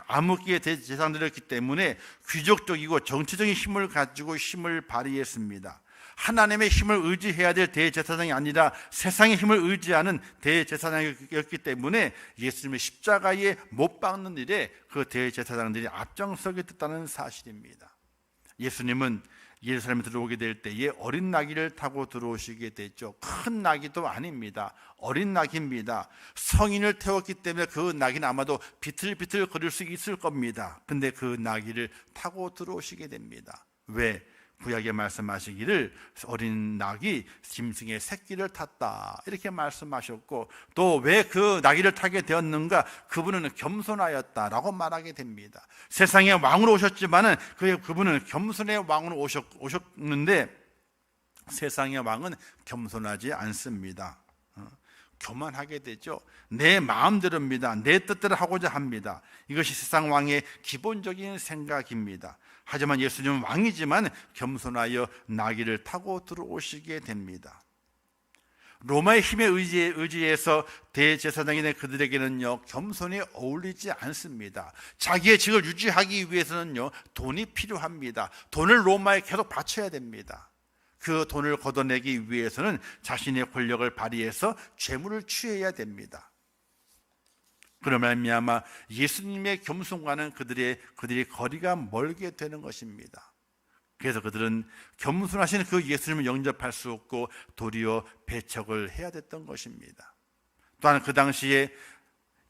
암흑기의 대제사장들이었기 때문에 귀족적이고 정치적인 힘을 가지고 힘을 발휘했습니다. 하나님의 힘을 의지해야 될 대제사장이 아니라 세상의 힘을 의지하는 대제사장이었기 때문에 예수님의 십자가에 못 박는 일에 그 대제사장들이 앞장서게 됐다는 사실입니다. 예수님은 예루살렘에 들어오게 될 때에 어린 나귀를 타고 들어오시게 됐죠. 큰 나귀도 아닙니다. 어린 나귀입니다. 성인을 태웠기 때문에 그 나귀는 아마도 비틀비틀 거릴 수 있을 겁니다. 근데 그 나귀를 타고 들어오시게 됩니다. 왜? 구약에 말씀하시기를 어린 낙이 짐승의 새끼를 탔다 이렇게 말씀하셨고, 또 왜 그 나귀를 타게 되었는가? 그분은 겸손하였다라고 말하게 됩니다. 세상의 왕으로 오셨지만은 그분은 겸손의 왕으로 오셨는데 세상의 왕은 겸손하지 않습니다. 교만하게 되죠. 내 마음대로입니다. 내 뜻대로 하고자 합니다. 이것이 세상 왕의 기본적인 생각입니다. 하지만 예수님은 왕이지만 겸손하여 나귀를 타고 들어오시게 됩니다. 로마의 힘에 의지해서 대제사장이 된 그들에게는요, 겸손이 어울리지 않습니다. 자기의 직을 유지하기 위해서는요, 돈이 필요합니다. 돈을 로마에 계속 바쳐야 됩니다. 그 돈을 걷어내기 위해서는 자신의 권력을 발휘해서 재물을 취해야 됩니다. 그러 말미암아 예수님의 겸손과는 그들이 거리가 멀게 되는 것입니다. 그래서 그들은 겸손하신 그 예수님을 영접할 수 없고 도리어 배척을 해야 됐던 것입니다. 또한 그 당시에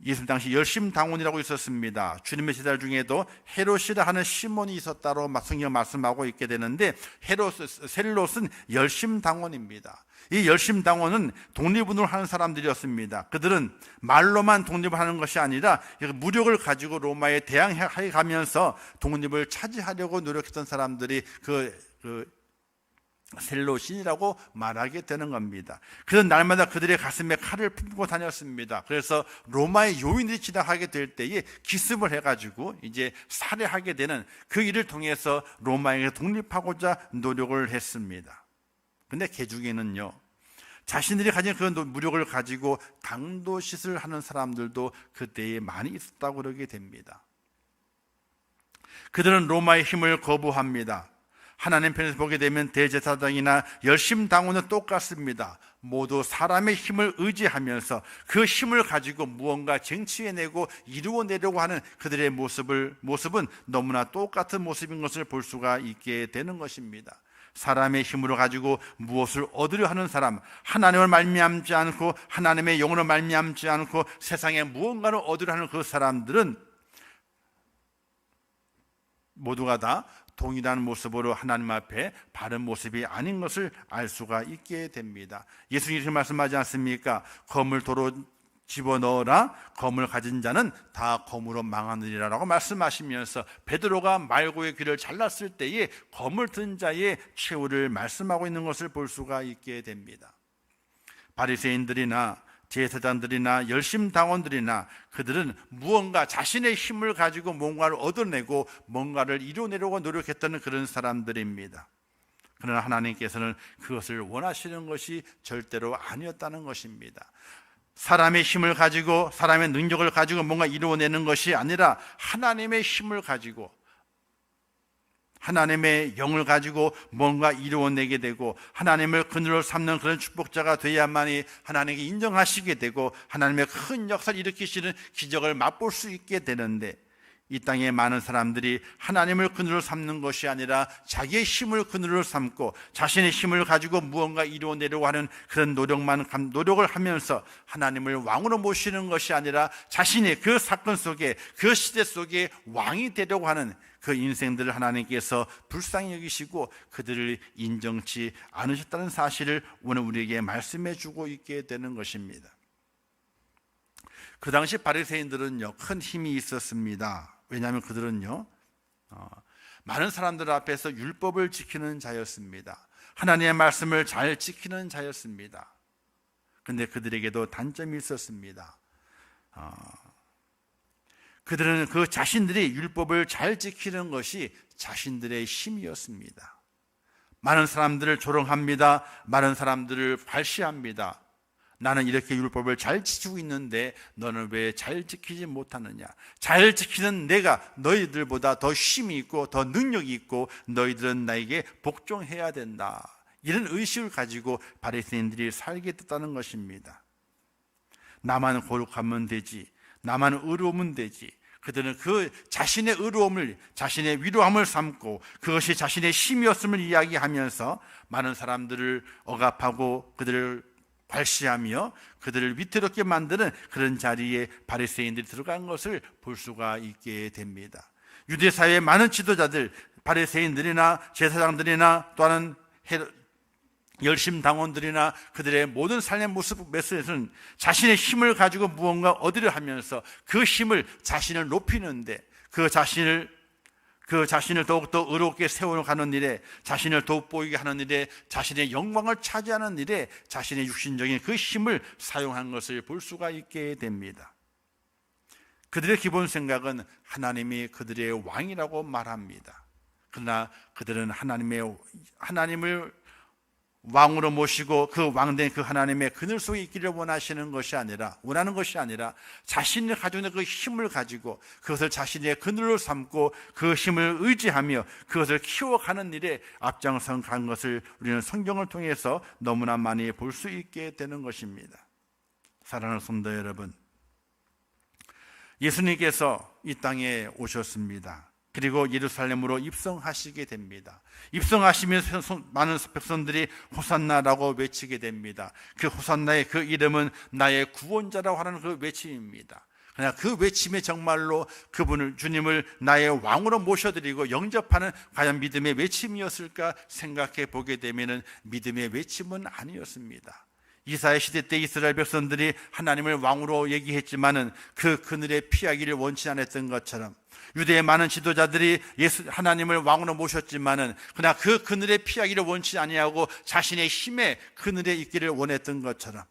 예수님 당시 열심당원이라고 있었습니다. 주님의 제자 중에도 헤롯이라 하는 시몬이 있었다고 성경 말씀하고 있게 되는데, 셀롯은 열심당원입니다. 이 열심당원은 독립운동을 하는 사람들이었습니다. 그들은 말로만 독립을 하는 것이 아니라 무력을 가지고 로마에 대항해 가면서 독립을 차지하려고 노력했던 사람들이 셀롯신이라고 말하게 되는 겁니다. 그래서 날마다 그들의 가슴에 칼을 품고 다녔습니다. 그래서 로마의 요인들이 지나가게 될 때에 기습을 해가지고 이제 살해하게 되는 그 일을 통해서 로마에게 독립하고자 노력을 했습니다. 근데 그 중에는요, 자신들이 가진 그 무력을 가지고 강도짓을 하는 사람들도 그때에 많이 있었다고 그러게 됩니다. 그들은 로마의 힘을 거부합니다. 하나님 편에서 보게 되면 대제사장이나 열심당원은 똑같습니다. 모두 사람의 힘을 의지하면서 그 힘을 가지고 무언가 쟁취해내고 이루어내려고 하는 그들의 모습은 너무나 똑같은 모습인 것을 볼 수가 있게 되는 것입니다. 사람의 힘으로 가지고 무엇을 얻으려 하는 사람, 하나님을 말미암지 않고 하나님의 영으로 말미암지 않고 세상에 무언가를 얻으려 하는 그 사람들은 모두가 다 동일한 모습으로 하나님 앞에 바른 모습이 아닌 것을 알 수가 있게 됩니다. 예수님이 말씀하지 않습니까? 검을 도로 집어넣어라. 검을 가진 자는 다 검으로 망하느니라 라고 말씀하시면서 베드로가 말고의 귀를 잘랐을 때에 검을 든 자의 최후를 말씀하고 있는 것을 볼 수가 있게 됩니다. 바리새인들이나 제사장들이나 열심당원들이나 그들은 무언가 자신의 힘을 가지고 뭔가를 얻어내고 뭔가를 이뤄내려고 노력했던 그런 사람들입니다. 그러나 하나님께서는 그것을 원하시는 것이 절대로 아니었다는 것입니다. 사람의 힘을 가지고 사람의 능력을 가지고 뭔가 이루어내는 것이 아니라 하나님의 힘을 가지고 하나님의 영을 가지고 뭔가 이루어내게 되고 하나님을 그늘로 삼는 그런 축복자가 돼야만이 하나님께 인정하시게 되고 하나님의 큰 역사를 일으키시는 기적을 맛볼 수 있게 되는데, 이 땅에 많은 사람들이 하나님을 그늘로 삼는 것이 아니라 자기의 힘을 그늘로 삼고 자신의 힘을 가지고 무언가 이루어내려고 하는 그런 노력을 하면서 하나님을 왕으로 모시는 것이 아니라 자신의 그 사건 속에 그 시대 속에 왕이 되려고 하는 그 인생들을 하나님께서 불쌍히 여기시고 그들을 인정치 않으셨다는 사실을 오늘 우리에게 말씀해 주고 있게 되는 것입니다. 그 당시 바리새인들은요, 큰 힘이 있었습니다. 왜냐하면 그들은요, 많은 사람들 앞에서 율법을 지키는 자였습니다. 하나님의 말씀을 잘 지키는 자였습니다. 그런데 그들에게도 단점이 있었습니다. 그들은 그 자신들이 율법을 잘 지키는 것이 자신들의 힘이었습니다. 많은 사람들을 조롱합니다. 많은 사람들을 발시합니다. 나는 이렇게 율법을 잘 지키고 있는데 너는 왜 잘 지키지 못하느냐? 잘 지키는 내가 너희들보다 더 힘이 있고 더 능력이 있고 너희들은 나에게 복종해야 된다. 이런 의식을 가지고 바리새인들이 살게 됐다는 것입니다. 나만 거룩하면 되지, 나만 의로우면 되지. 그들은 그 자신의 의로움을, 자신의 위로함을 삼고 그것이 자신의 힘이었음을 이야기하면서 많은 사람들을 억압하고 그들을 괄시하며 그들을 위태롭게 만드는 그런 자리에 바리새인들이 들어간 것을 볼 수가 있게 됩니다. 유대 사회의 많은 지도자들, 바리새인들이나 제사장들이나 또한 열심당원들이나 그들의 모든 삶의 모습에서는 자신의 힘을 가지고 무언가 얻으려 하면서 그 힘을 자신을 높이는데 그 자신을 더욱더 의롭게 세워가는 일에, 자신을 돋보이게 하는 일에, 자신의 영광을 차지하는 일에 자신의 육신적인 그 힘을 사용한 것을 볼 수가 있게 됩니다. 그들의 기본 생각은 하나님이 그들의 왕이라고 말합니다. 그러나 그들은 하나님을 왕으로 모시고 그 왕된 그 하나님의 그늘 속에 있기를 원하는 것이 아니라 자신이 가지고 있는 그 힘을 가지고 그것을 자신의 그늘로 삼고 그 힘을 의지하며 그것을 키워가는 일에 앞장선 간 것을 우리는 성경을 통해서 너무나 많이 볼 수 있게 되는 것입니다. 사랑하는 성도 여러분, 예수님께서 이 땅에 오셨습니다. 그리고 예루살렘으로 입성하시게 됩니다. 입성하시면서 많은 백성들이 호산나라고 외치게 됩니다. 그 호산나의 그 이름은 나의 구원자라고 하는 그 외침입니다. 그냥 그 외침이 정말로 주님을 나의 왕으로 모셔드리고 영접하는 과연 믿음의 외침이었을까 생각해 보게 되면 믿음의 외침은 아니었습니다. 이사야 시대 때 이스라엘 백성들이 하나님을 왕으로 얘기했지만은 그 그늘에 피하기를 원치 않았던 것처럼 유대의 많은 지도자들이 하나님을 왕으로 모셨지만은 그러나 그 그늘에 피하기를 원치 아니하고 자신의 힘의 그늘에 있기를 원했던 것처럼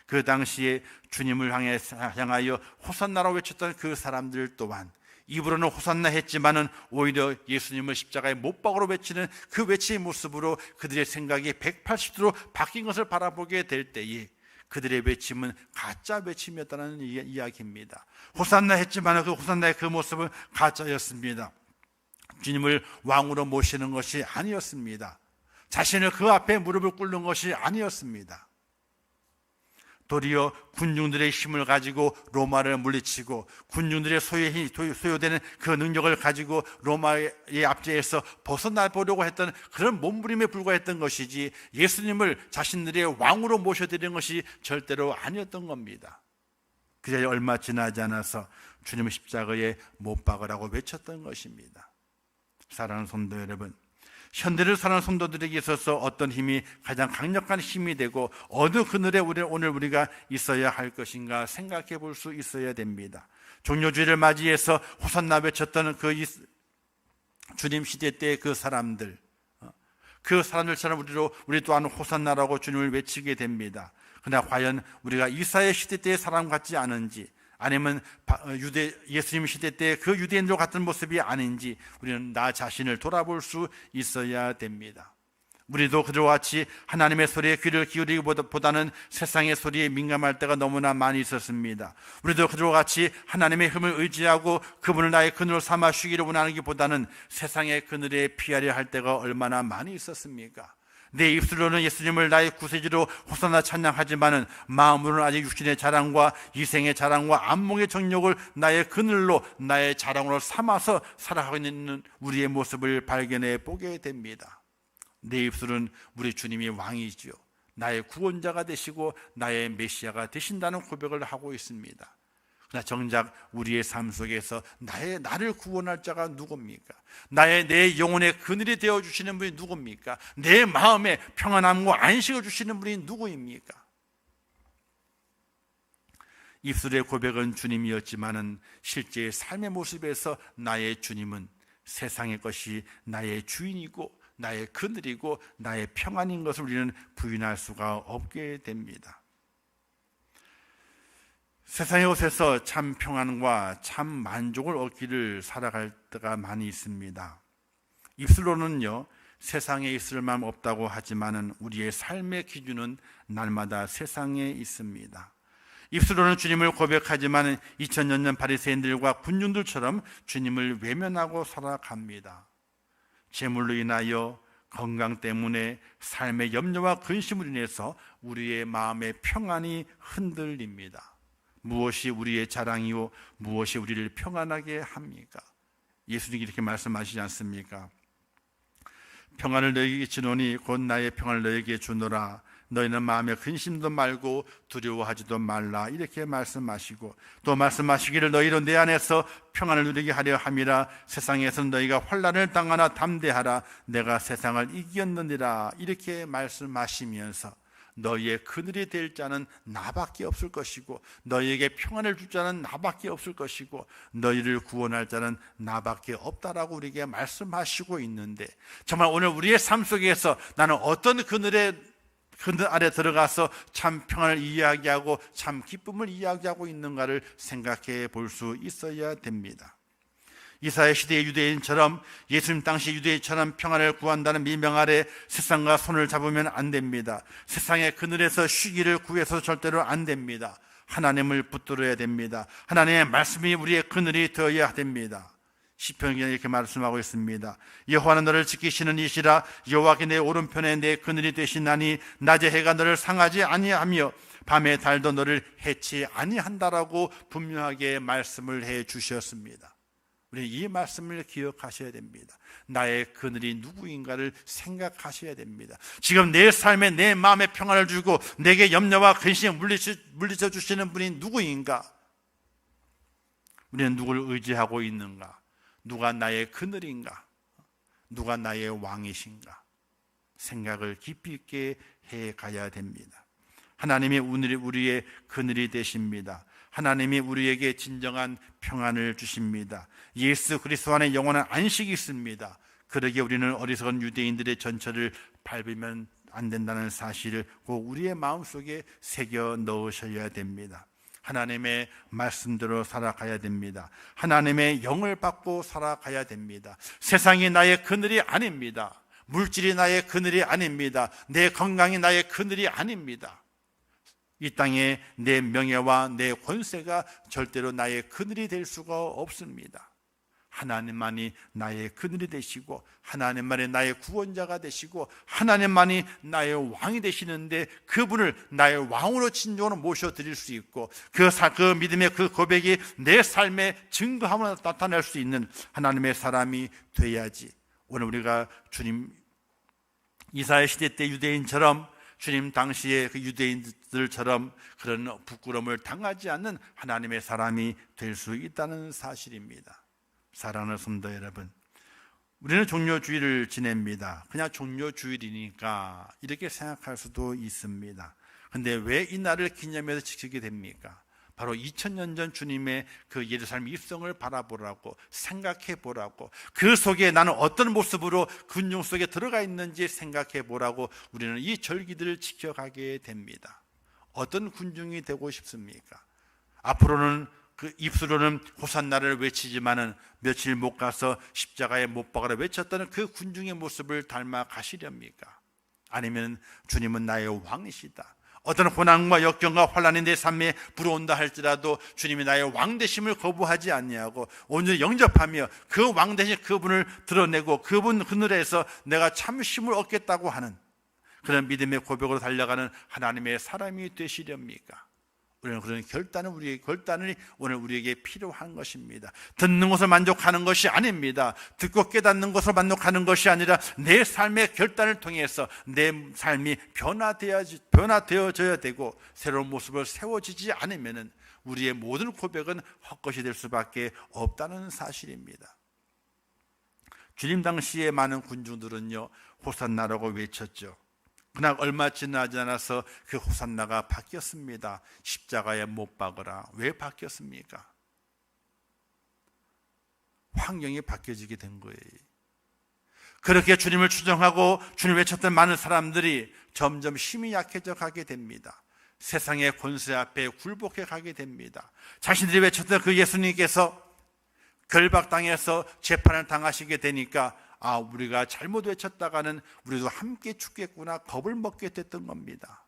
그 당시에 주님을 향하여 호산나라고 외쳤던 그 사람들 또한 입으로는 호산나 했지만은 오히려 예수님을 십자가에 못 박으러 외치는 그 외치의 모습으로 그들의 생각이 180도로 바뀐 것을 바라보게 될 때에 그들의 외침은 가짜 외침이었다는 이야기입니다. 호산나 했지만 그 호산나의 그 모습은 가짜였습니다. 주님을 왕으로 모시는 것이 아니었습니다. 자신을 그 앞에 무릎을 꿇는 것이 아니었습니다. 도리어 군중들의 힘을 가지고 로마를 물리치고 군중들의 소요되는 그 능력을 가지고 로마의 압제에서 벗어나 보려고 했던 그런 몸부림에 불과했던 것이지 예수님을 자신들의 왕으로 모셔드리는 것이 절대로 아니었던 겁니다. 그제 얼마 지나지 않아서 주님을 십자가에 못 박으라고 외쳤던 것입니다. 사랑하는 성도 여러분, 현대를 사는 성도들에게 있어서 어떤 힘이 가장 강력한 힘이 되고 어느 그늘에 오늘 우리가 있어야 할 것인가 생각해 볼 수 있어야 됩니다. 종료주의를 맞이해서 호산나 외쳤던 그 주님 시대 때의 그 사람들처럼 우리 또한 호산나라고 주님을 외치게 됩니다. 그러나 과연 우리가 이사야 시대 때의 사람 같지 않은지, 아니면 예수님 시대 때 그 유대인들 같은 모습이 아닌지 우리는 나 자신을 돌아볼 수 있어야 됩니다. 우리도 그들과 같이 하나님의 소리에 귀를 기울이기보다는 세상의 소리에 민감할 때가 너무나 많이 있었습니다. 우리도 그들과 같이 하나님의 힘을 의지하고 그분을 나의 그늘로 삼아 쉬기를 원하기보다는 세상의 그늘에 피하려 할 때가 얼마나 많이 있었습니까? 내 입술로는 예수님을 나의 구세주로 호산나 찬양하지만은 마음으로는 아직 육신의 자랑과 이생의 자랑과 안목의 정욕을 나의 그늘로, 나의 자랑으로 삼아서 살아가고 있는 우리의 모습을 발견해 보게 됩니다. 내 입술은 우리 주님이 왕이지요, 나의 구원자가 되시고 나의 메시아가 되신다는 고백을 하고 있습니다. 그러나 정작 우리의 삶 속에서 나를 구원할 자가 누굽니까? 내 영혼의 그늘이 되어주시는 분이 누굽니까? 내 마음에 평안함과 안식을 주시는 분이 누구입니까? 입술의 고백은 주님이었지만은 실제 삶의 모습에서 나의 주님은 세상의 것이 나의 주인이고 나의 그늘이고 나의 평안인 것을 우리는 부인할 수가 없게 됩니다. 세상의 곳에서 참 평안과 참 만족을 얻기를 살아갈 때가 많이 있습니다. 입술로는요, 세상에 있을 마음 없다고 하지만은 우리의 삶의 기준은 날마다 세상에 있습니다. 입술로는 주님을 고백하지만 2000년 전 바리새인들과 군중들처럼 주님을 외면하고 살아갑니다. 재물로 인하여, 건강 때문에, 삶의 염려와 근심으로 인해서 우리의 마음의 평안이 흔들립니다. 무엇이 우리의 자랑이요, 무엇이 우리를 평안하게 합니까? 예수님이 이렇게 말씀하시지 않습니까? 평안을 너희에게 주노니 곧 나의 평안을 너희에게 주노라. 너희는 마음에 근심도 말고 두려워하지도 말라. 이렇게 말씀하시고 또 말씀하시기를 너희로 내 안에서 평안을 누리게 하려 함이라. 세상에서는 너희가 환난을 당하나 담대하라. 내가 세상을 이겼느니라. 이렇게 말씀하시면서 너희의 그늘이 될 자는 나밖에 없을 것이고 너희에게 평안을 줄 자는 나밖에 없을 것이고 너희를 구원할 자는 나밖에 없다라고 우리에게 말씀하시고 있는데, 정말 오늘 우리의 삶 속에서 나는 어떤 그늘 아래 들어가서 참 평안을 이야기하고 참 기쁨을 이야기하고 있는가를 생각해 볼 수 있어야 됩니다. 이사야 시대의 유대인처럼, 예수님 당시 유대인처럼 평안을 구한다는 미명 아래 세상과 손을 잡으면 안 됩니다. 세상의 그늘에서 쉬기를 구해서 절대로 안 됩니다. 하나님을 붙들어야 됩니다. 하나님의 말씀이 우리의 그늘이 되어야 됩니다. 시편에 이렇게 말씀하고 있습니다. 여호와는 너를 지키시는 이시라. 여호와께 내 오른편에 내 그늘이 되시나니 낮에 해가 너를 상하지 아니하며 밤에 달도 너를 해치 아니한다라고 분명하게 말씀을 해 주셨습니다. 우리 이 말씀을 기억하셔야 됩니다. 나의 그늘이 누구인가를 생각하셔야 됩니다. 지금 내 삶에 내 마음에 평안을 주고 내게 염려와 근심을 물리쳐 주시는 분이 누구인가? 우리는 누구를 의지하고 있는가? 누가 나의 그늘인가? 누가 나의 왕이신가? 생각을 깊이 있게 해가야 됩니다. 하나님이 우리의 그늘이 되십니다. 하나님이 우리에게 진정한 평안을 주십니다. 예수 그리스도 안에 영원한 안식이 있습니다. 그러기에 우리는 어리석은 유대인들의 전철을 밟으면 안 된다는 사실을 꼭 우리의 마음속에 새겨 넣으셔야 됩니다. 하나님의 말씀대로 살아가야 됩니다. 하나님의 영을 받고 살아가야 됩니다. 세상이 나의 그늘이 아닙니다. 물질이 나의 그늘이 아닙니다. 내 건강이 나의 그늘이 아닙니다. 이 땅에 내 명예와 내 권세가 절대로 나의 그늘이 될 수가 없습니다. 하나님만이 나의 그늘이 되시고 하나님만이 나의 구원자가 되시고 하나님만이 나의 왕이 되시는데, 그분을 나의 왕으로 진정으로 모셔드릴 수 있고 그 믿음의 그 고백이 내 삶의 증거함을 나타낼 수 있는 하나님의 사람이 돼야지. 오늘 우리가 주님 이사야 시대 때 유대인처럼, 주님 당시의 그 유대인들처럼 그런 부끄러움을 당하지 않는 하나님의 사람이 될 수 있다는 사실입니다. 사랑하는 성도 여러분, 우리는 종료주일을 지냅니다. 그냥 종료주일이니까 이렇게 생각할 수도 있습니다. 근데 왜 이 날을 기념해서 지키게 됩니까? 바로 2000년 전 주님의 그 예루살렘 입성을 바라보라고, 생각해 보라고, 그 속에 나는 어떤 모습으로 군중 속에 들어가 있는지 생각해 보라고 우리는 이 절기들을 지켜가게 됩니다. 어떤 군중이 되고 싶습니까? 앞으로는 그 입술로는 호산나를 외치지만은 며칠 못 가서 십자가에 못 박아라 외쳤던 그 군중의 모습을 닮아 가시렵니까? 아니면 주님은 나의 왕이시다, 어떤 고난과 역경과 환난이 내 삶에 불어온다 할지라도 주님이 나의 왕 되심을 거부하지 아니하고 오늘 영접하며 그 왕 되신 그분을 드러내고 그분 그늘에서 내가 참 쉼을 얻겠다고 하는 그런 믿음의 고백으로 달려가는 하나님의 사람이 되시렵니까? 우리는 그런 결단이 오늘 우리에게 필요한 것입니다. 듣는 것을 만족하는 것이 아닙니다. 듣고 깨닫는 것을 만족하는 것이 아니라 내 삶의 결단을 통해서 내 삶이 변화되어져야 되고 새로운 모습을 세워지지 않으면 우리의 모든 고백은 헛것이 될 수밖에 없다는 사실입니다. 주님 당시에 많은 군중들은요 호산나라고 외쳤죠. 그러나 얼마 지나지 않아서 그 호산나가 바뀌었습니다. 십자가에 못 박으라. 왜 바뀌었습니까? 환경이 바뀌어지게 된 거예요. 그렇게 주님을 추종하고 주님을 외쳤던 많은 사람들이 점점 힘이 약해져 가게 됩니다. 세상의 권세 앞에 굴복해 가게 됩니다. 자신들이 외쳤던 그 예수님께서 결박당해서 재판을 당하시게 되니까 우리가 잘못 외쳤다가는 우리도 함께 죽겠구나 겁을 먹게 됐던 겁니다.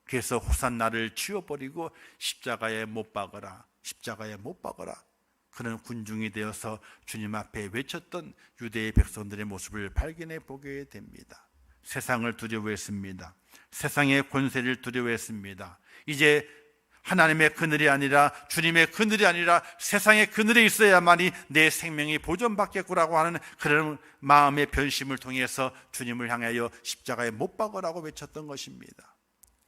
그래서 호산나를 지워버리고 십자가에 못 박으라, 십자가에 못 박으라, 그런 군중이 되어서 주님 앞에 외쳤던 유대의 백성들의 모습을 발견해 보게 됩니다. 세상을 두려워했습니다. 세상의 권세를 두려워했습니다. 이제 하나님의 그늘이 아니라 주님의 그늘이 아니라 세상의 그늘에 있어야만이 내 생명이 보존받겠구라고 하는 그런 마음의 변심을 통해서 주님을 향하여 십자가에 못 박으라고 외쳤던 것입니다.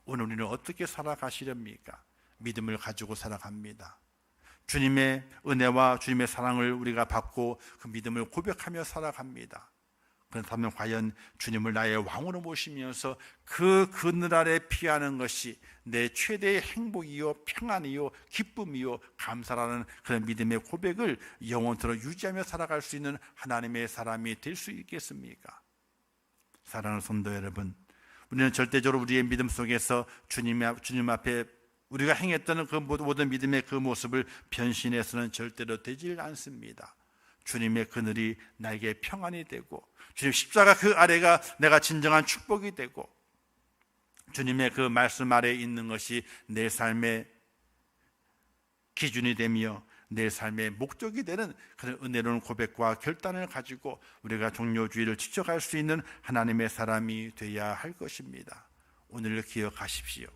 오늘 우리는 어떻게 살아가시렵니까? 믿음을 가지고 살아갑니다. 주님의 은혜와 주님의 사랑을 우리가 받고 그 믿음을 고백하며 살아갑니다. 그렇다면 과연 주님을 나의 왕으로 모시면서 그 그늘 아래 피하는 것이 내 최대의 행복이요 평안이요 기쁨이요 감사라는 그런 믿음의 고백을 영원토록 유지하며 살아갈 수 있는 하나님의 사람이 될 수 있겠습니까? 사랑하는 성도 여러분, 우리는 절대적으로 우리의 믿음 속에서 주님 앞에 우리가 행했던 그 모든 믿음의 그 모습을 변신해서는 절대로 되질 않습니다. 주님의 그늘이 나에게 평안이 되고 주님 십자가 그 아래가 내가 진정한 축복이 되고 주님의 그 말씀 아래에 있는 것이 내 삶의 기준이 되며 내 삶의 목적이 되는 그런 은혜로운 고백과 결단을 가지고 우리가 종료주의를 지켜갈 수 있는 하나님의 사람이 되어야 할 것입니다. 오늘을 기억하십시오.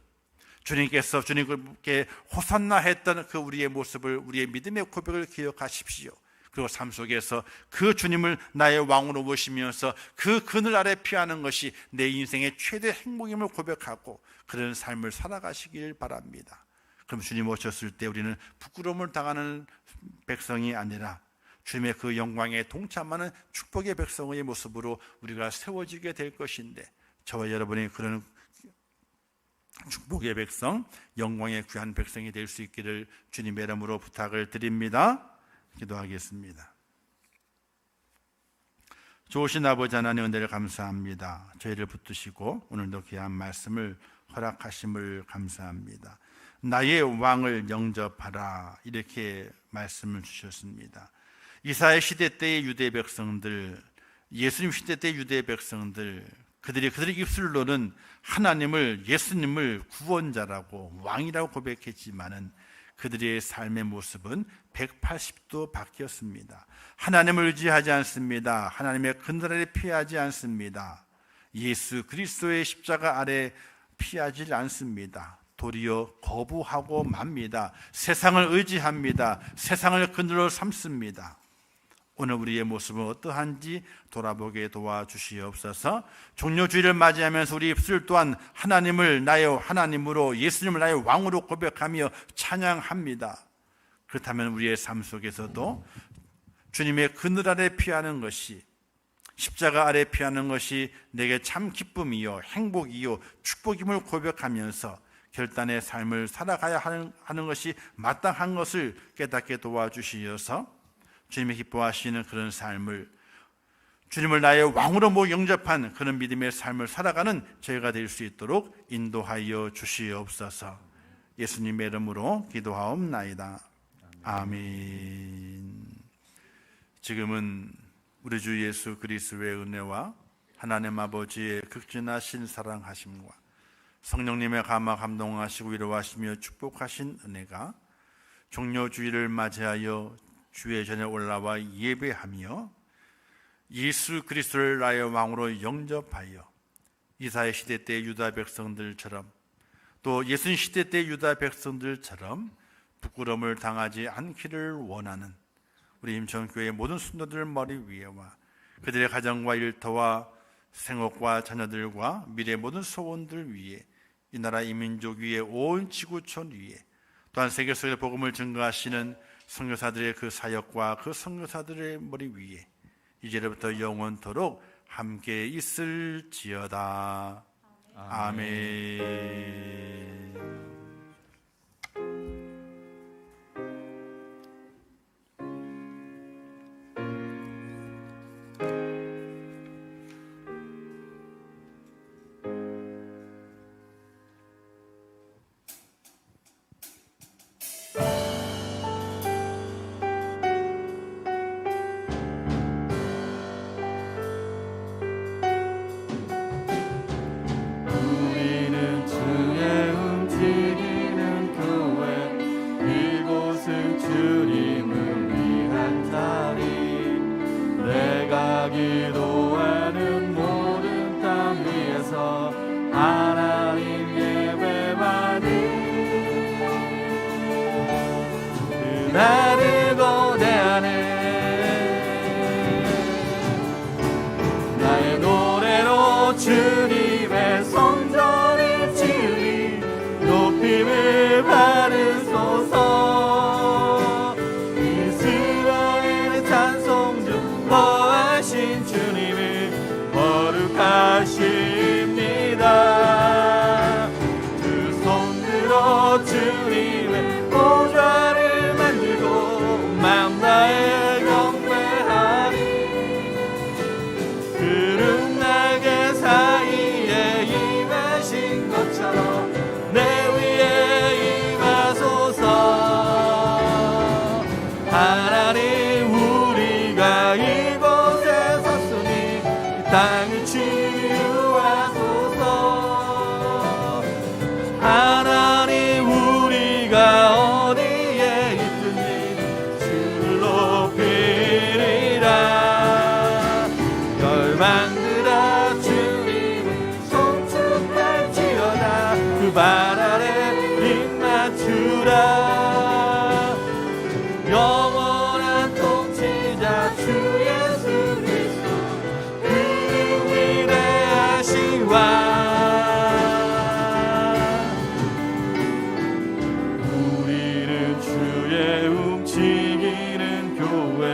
주님께서 주님께 호산나 했던 그 우리의 모습을, 우리의 믿음의 고백을 기억하십시오. 그리고 삶 속에서 그 주님을 나의 왕으로 모시면서 그 그늘 아래 피하는 것이 내 인생의 최대 행복임을 고백하고 그런 삶을 살아가시길 바랍니다. 그럼 주님 오셨을 때 우리는 부끄러움을 당하는 백성이 아니라 주님의 그 영광에 동참하는 축복의 백성의 모습으로 우리가 세워지게 될 것인데, 저와 여러분이 그런 축복의 백성, 영광의 귀한 백성이 될 수 있기를 주님의 이름으로 부탁을 드립니다. 기도하겠습니다. 좋으신 아버지 하나님, 은혜를 감사합니다. 저희를 붙드시고 오늘도 귀한 말씀을 허락하심을 감사합니다. 나의 왕을 영접하라, 이렇게 말씀을 주셨습니다. 이사야 시대 때의 유대 백성들, 예수님 시대 때의 유대 백성들, 그들의 입술로는 하나님을, 예수님을 구원자라고 왕이라고 고백했지만은 그들의 삶의 모습은 180도 바뀌었습니다. 하나님을 의지하지 않습니다. 하나님의 그늘 아래 피하지 않습니다. 예수 그리스도의 십자가 아래 피하지 않습니다. 도리어 거부하고 맙니다. 세상을 의지합니다. 세상을 그늘로 삼습니다. 오늘 우리의 모습은 어떠한지 돌아보게 도와주시옵소서. 종료주의를 맞이하면서 우리 입술 또한 하나님을 나의 하나님으로, 예수님을 나의 왕으로 고백하며 찬양합니다. 그렇다면 우리의 삶 속에서도 주님의 그늘 아래 피하는 것이, 십자가 아래 피하는 것이 내게 참 기쁨이요 행복이요 축복임을 고백하면서 결단의 삶을 살아가야 하는 것이 마땅한 것을 깨닫게 도와주시어서 주님이 기뻐하시는 그런 삶을, 주님을 나의 왕으로 영접한 그런 믿음의 삶을 살아가는 저희가 될 수 있도록 인도하여 주시옵소서. 예수님의 이름으로 기도하옵나이다. 아멘. 지금은 우리 주 예수 그리스도의 은혜와 하나님 아버지의 극진하신 사랑하심과 성령님의 감화 감동하시고 위로하시며 축복하신 은혜가 종료주일을 맞이하여 주의 전에 올라와 예배하며 예수 그리스도를 나의 왕으로 영접하여 이사야 시대 때 유다 백성들처럼 또 예수님 시대 때 유다 백성들처럼 부끄러움을 당하지 않기를 원하는 우리 임천교회의 모든 순도들 머리 위에와 그들의 가정과 일터와 생업과 자녀들과 미래의 모든 소원들 위에, 이 나라 이민족 위에, 온 지구촌 위에, 또한 세계 속의 복음을 증거하시는 선교사들의 그 사역과 그 선교사들의 머리 위에 이제부터 영원토록 함께 있을지어다. 아멘. 기도하는 모든 땅 위에서 하나님 예배받는 그날을 고대하네. 나의 노래로 주님의 성전을 지으리. 높임을 받으소서. 이스라엘의 찬송 중 거하신 주님을 거룩하십니다. 두 손 들어 주님의 보좌를 만들고 마음 다해 경배하리. 구름 날개 사이에 임하신 것처럼 내 위에 임하소서. 하나님 우리가 이곳에 섰으니 이 땅을 치유하소서. 하나님 우리가 어디에 있든지 주를 높이리라. 열방들아 주님을 송축할지어다. 그 발 아래 입 맞추라. 영원한 통치자 주 예수 그리스도 그는 위대하신 왕. 우리는 주의 움직이는 교회.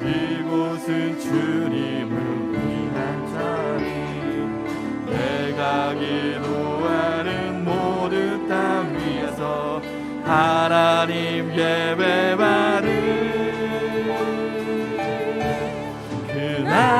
이곳은 주님을 위한 자리. 내가 기도하는 모든 땅 위에서 하나님 예배받는 그날